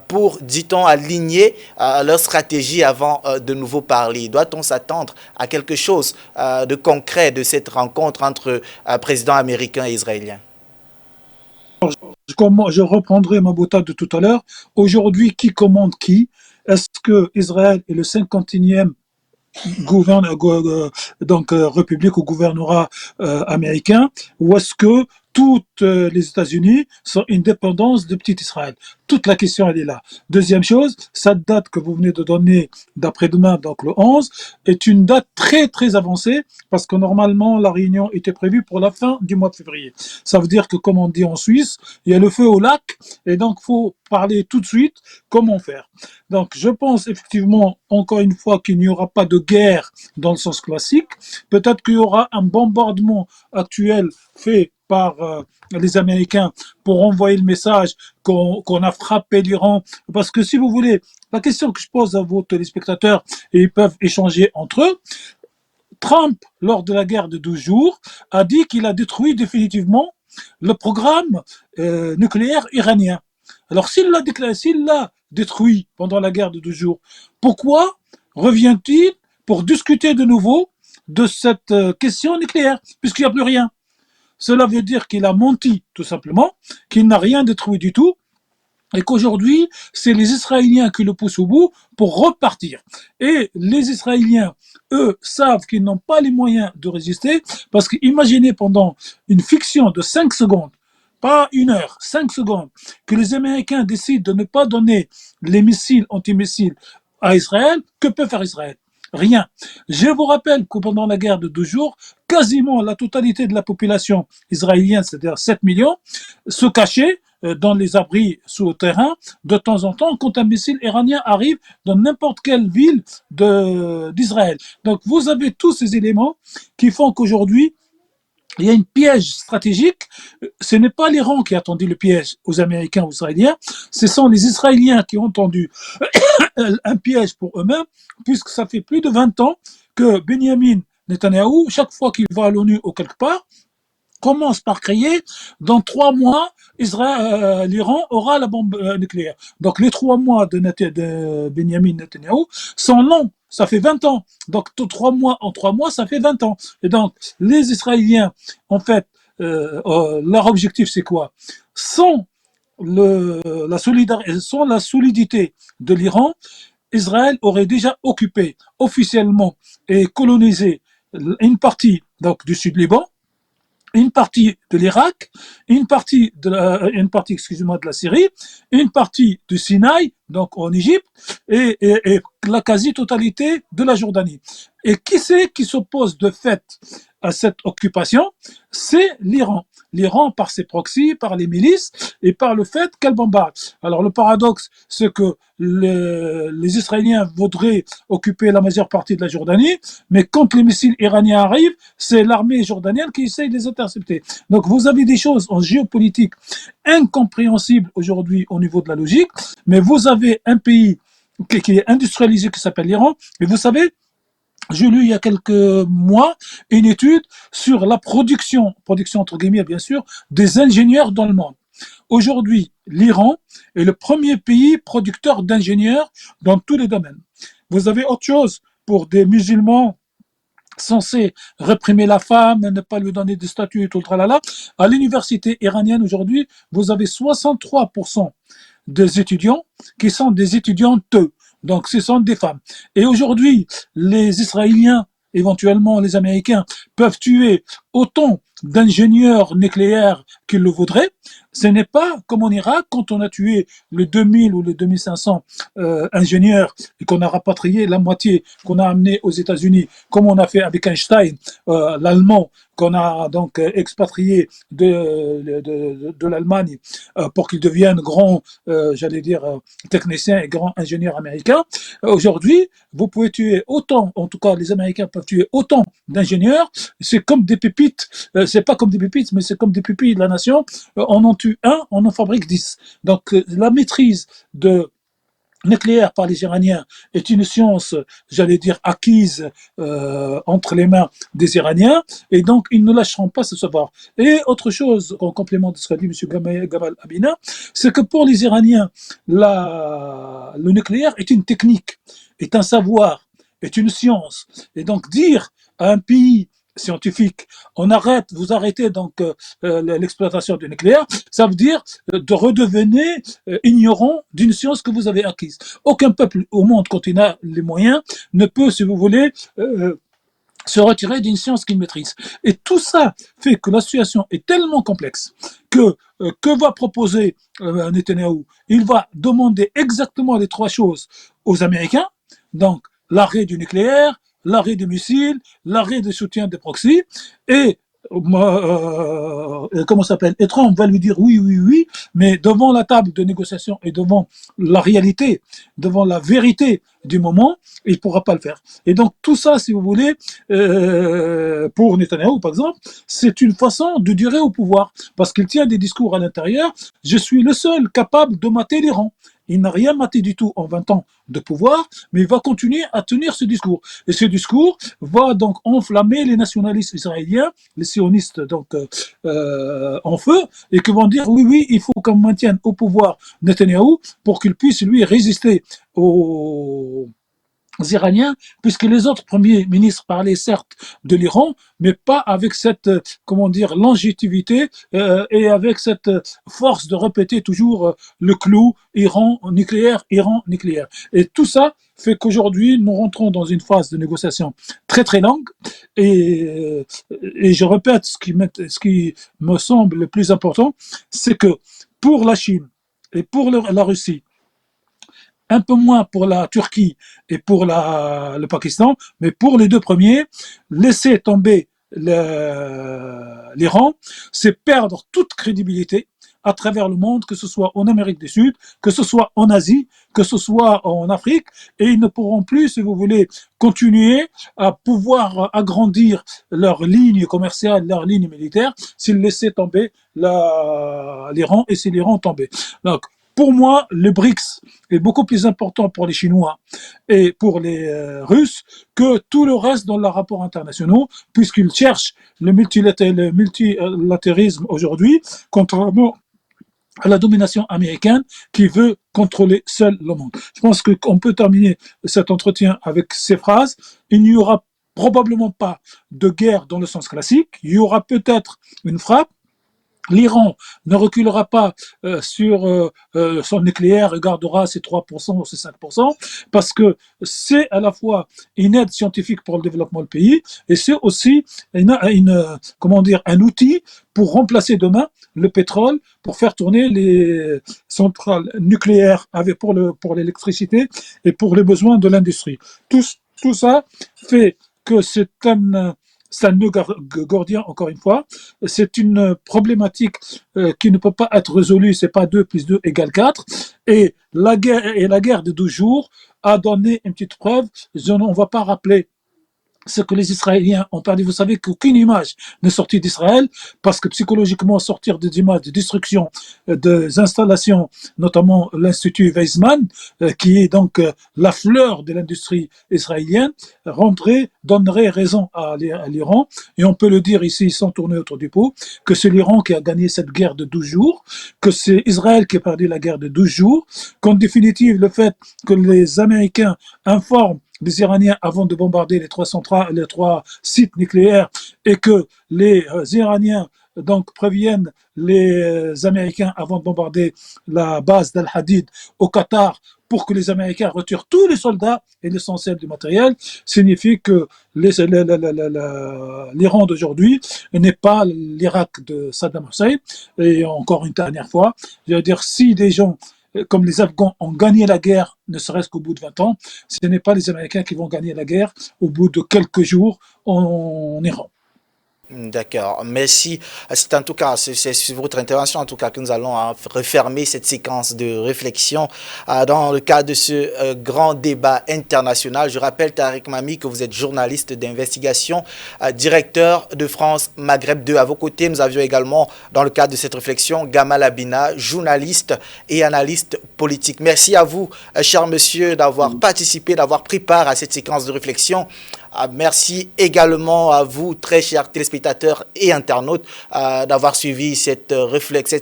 pour, dit-on, aligner leur stratégie avant de nouveau parler. Doit-on s'attendre à quelque chose de concret de cette rencontre entre présidents américains et israéliens? Je reprendrai ma boutade de tout à l'heure. Aujourd'hui, qui commande qui? Est-ce que Israël est le 51e république ou gouvernorat américain, ou est-ce que toutes les États-Unis sont une dépendance de petit Israël? Toute la question, elle est là. Deuxième chose, cette date que vous venez de donner d'après-demain, donc le 11, est une date très très avancée parce que normalement la réunion était prévue pour la fin du mois de février. Ça veut dire que, comme on dit en Suisse, il y a le feu au lac et donc il faut parler tout de suite comment faire. Donc je pense effectivement, encore une fois, qu'il n'y aura pas de guerre dans le sens classique. Peut-être qu'il y aura un bombardement actuel fait par les Américains pour envoyer le message qu'on a frappé l'Iran. Parce que si vous voulez, la question que je pose à vos téléspectateurs, et ils peuvent échanger entre eux, Trump, lors de la guerre de 12 jours, a dit qu'il a détruit définitivement le programme nucléaire iranien. Alors s'il l'a détruit pendant la guerre de 12 jours, pourquoi revient-il pour discuter de nouveau de cette question nucléaire, puisqu'il n'y a plus rien? Cela veut dire qu'il a menti, tout simplement, qu'il n'a rien détruit du tout, et qu'aujourd'hui, c'est les Israéliens qui le poussent au bout pour repartir. Et les Israéliens, eux, savent qu'ils n'ont pas les moyens de résister, parce qu'imaginez pendant une fiction de 5 secondes, pas 1 heure, 5 secondes, que les Américains décident de ne pas donner les missiles antimissiles à Israël, que peut faire Israël? Rien. Je vous rappelle que pendant la guerre de 12 jours, quasiment la totalité de la population israélienne, c'est-à-dire 7 millions, se cachait dans les abris souterrains de temps en temps quand un missile iranien arrive dans n'importe quelle ville d'Israël. Donc vous avez tous ces éléments qui font qu'aujourd'hui, il y a une piège stratégique. Ce n'est pas l'Iran qui a tendu le piège aux Américains ou aux Israéliens, ce sont les Israéliens qui ont tendu un piège pour eux-mêmes, puisque ça fait plus de 20 ans que Benjamin Netanyahou, chaque fois qu'il va à l'ONU ou quelque part, commence par crier, dans 3 mois, l'Iran aura la bombe nucléaire. Donc les 3 mois de Benjamin Netanyahou sont longs, ça fait 20 ans. Donc 3 mois en 3 mois, ça fait 20 ans. Et donc les Israéliens, en fait, leur objectif c'est quoi? Sans la solidité de l'Iran, Israël aurait déjà occupé officiellement et colonisé une partie donc, du Sud-Liban, une partie de l'Irak, une partie de la Syrie, une partie du Sinaï, donc en Égypte, et la quasi-totalité de la Jordanie. Et qui c'est qui s'oppose de fait à cette occupation? C'est l'Iran. L'Iran par ses proxys, par les milices et par le fait qu'elle bombarde. Alors le paradoxe, c'est que les Israéliens voudraient occuper la majeure partie de la Jordanie, mais quand les missiles iraniens arrivent, c'est l'armée jordanienne qui essaye de les intercepter. Donc vous avez des choses en géopolitique incompréhensibles aujourd'hui au niveau de la logique, mais vous avez un pays qui est industrialisé qui s'appelle l'Iran, et vous savez, j'ai lu il y a quelques mois une étude sur la production entre guillemets bien sûr, des ingénieurs dans le monde. Aujourd'hui, l'Iran est le premier pays producteur d'ingénieurs dans tous les domaines. Vous avez autre chose pour des musulmans censés réprimer la femme, ne pas lui donner de statut et tout le tralala. À l'université iranienne aujourd'hui, vous avez 63% des étudiants qui sont des étudiantes. Donc, ce sont des femmes. Et aujourd'hui, les Israéliens, éventuellement les Américains, peuvent tuer autant d'ingénieurs nucléaires qui le voudraient. Ce n'est pas comme en Irak, quand on a tué le 2000 ou le 2500 ingénieurs et qu'on a rapatrié la moitié, qu'on a amené aux États-Unis, comme on a fait avec Einstein, l'Allemand, qu'on a donc expatrié de l'Allemagne pour qu'il devienne grand, j'allais dire, technicien et grand ingénieur américain. Aujourd'hui, vous pouvez tuer autant, en tout cas les Américains peuvent tuer autant d'ingénieurs, c'est comme des pépites, c'est pas comme des pépites, mais c'est comme des pupilles de la nation, on en tue un, on en fabrique 10. Donc la maîtrise de nucléaire par les Iraniens est une science, j'allais dire, acquise entre les mains des Iraniens, et donc ils ne lâcheront pas ce savoir. Et autre chose, en complément de ce qu'a dit M. Gamal Abina, c'est que pour les Iraniens, le nucléaire est une technique, est un savoir, est une science. Et donc dire à un pays scientifique, vous arrêtez donc l'exploitation du nucléaire, ça veut dire de redevenir ignorant d'une science que vous avez acquise. Aucun peuple au monde, quand il a les moyens, ne peut, si vous voulez, se retirer d'une science qu'il maîtrise. Et tout ça fait que la situation est tellement complexe que va proposer Netanyahou? Il va demander exactement les trois choses aux Américains, donc l'arrêt du nucléaire, l'arrêt des missiles, l'arrêt des soutiens des proxys, et comment ça s'appelle? Et Trump va lui dire oui, oui, oui, mais devant la table de négociation et devant la réalité, devant la vérité du moment, il ne pourra pas le faire. Et donc tout ça, si vous voulez, pour Netanyahou par exemple, c'est une façon de durer au pouvoir, parce qu'il tient des discours à l'intérieur. Je suis le seul capable de mater l'Iran. Il n'a rien maté du tout en 20 ans de pouvoir, mais il va continuer à tenir ce discours. Et ce discours va donc enflammer les nationalistes israéliens, les sionistes donc en feu, et qui vont dire oui, oui, il faut qu'on maintienne au pouvoir Netanyahou pour qu'il puisse lui résister aux Iraniens, puisque les autres premiers ministres parlaient certes de l'Iran, mais pas avec cette, comment dire, longévité et avec cette force de répéter toujours le clou Iran nucléaire, Iran nucléaire. Et tout ça fait qu'aujourd'hui, nous rentrons dans une phase de négociation très très longue. Et je répète, ce qui me semble le plus important, c'est que pour la Chine et pour la Russie, un peu moins pour la Turquie et pour le Pakistan, mais pour les deux premiers, laisser tomber l'Iran, c'est perdre toute crédibilité à travers le monde, que ce soit en Amérique du Sud, que ce soit en Asie, que ce soit en Afrique, et ils ne pourront plus, si vous voulez, continuer à pouvoir agrandir leur ligne commerciale, leur ligne militaire, s'ils laissaient tomber l'Iran et si l'Iran tombait. Donc, pour moi, le BRICS est beaucoup plus important pour les Chinois et pour les Russes que tout le reste dans leurs rapports internationaux, puisqu'ils cherchent le multilatérisme aujourd'hui, contrairement à la domination américaine qui veut contrôler seul le monde. Je pense qu'on peut terminer cet entretien avec ces phrases. Il n'y aura probablement pas de guerre dans le sens classique. Il y aura peut-être une frappe. L'Iran ne reculera pas sur son nucléaire et gardera ses 3% ou ses 5%, parce que c'est à la fois une aide scientifique pour le développement du pays et c'est aussi comment dire, un outil pour remplacer demain le pétrole, pour faire tourner les centrales nucléaires pour l'électricité et pour les besoins de l'industrie. Tout ça fait que c'est un nœud gordien, encore une fois. C'est une problématique qui ne peut pas être résolue, c'est pas 2 plus 2 égale 4. Et la guerre de 12 jours a donné une petite preuve. On ne va pas rappeler ce que les Israéliens ont perdu. Vous savez qu'aucune image n'est sortie d'Israël, parce que psychologiquement, sortir des images de destruction des installations, notamment l'Institut Weizmann, qui est donc la fleur de l'industrie israélienne, donnerait raison à l'Iran. Et on peut le dire ici, sans tourner autour du pot, que c'est l'Iran qui a gagné cette guerre de 12 jours, que c'est Israël qui a perdu la guerre de 12 jours, qu'en définitive, le fait que les Américains informent les Iraniens avant de bombarder les trois sites nucléaires et que les Iraniens donc préviennent les Américains avant de bombarder la base d'Al-Hadid au Qatar pour que les Américains retirent tous les soldats et l'essentiel du matériel, signifie que l'Iran d'aujourd'hui n'est pas l'Irak de Saddam Hussein. Et encore une dernière fois, je veux dire, si des gens comme les Afghans ont gagné la guerre, ne serait-ce qu'au bout de 20 ans, ce n'est pas les Américains qui vont gagner la guerre au bout de quelques jours en Iran. D'accord, merci. C'est en tout cas, c'est sur votre intervention en tout cas que nous allons refermer cette séquence de réflexion dans le cadre de ce grand débat international. Je rappelle, Tariq Mami, que vous êtes journaliste d'investigation, directeur de France Maghreb 2. À vos côtés, nous avions également, dans le cadre de cette réflexion, Gamal Abina, journaliste et analyste politique. Merci à vous, cher monsieur, d'avoir participé, d'avoir pris part à cette séquence de réflexion. Merci également à vous, très chers téléspectateurs et internautes, d'avoir suivi cette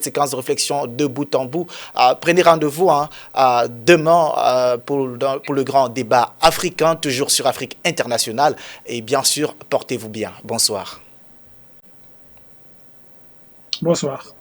séquence de réflexion de bout en bout. Prenez rendez-vous demain pour le grand débat africain, toujours sur Afrique Internationale. Et bien sûr, portez-vous bien. Bonsoir. Bonsoir.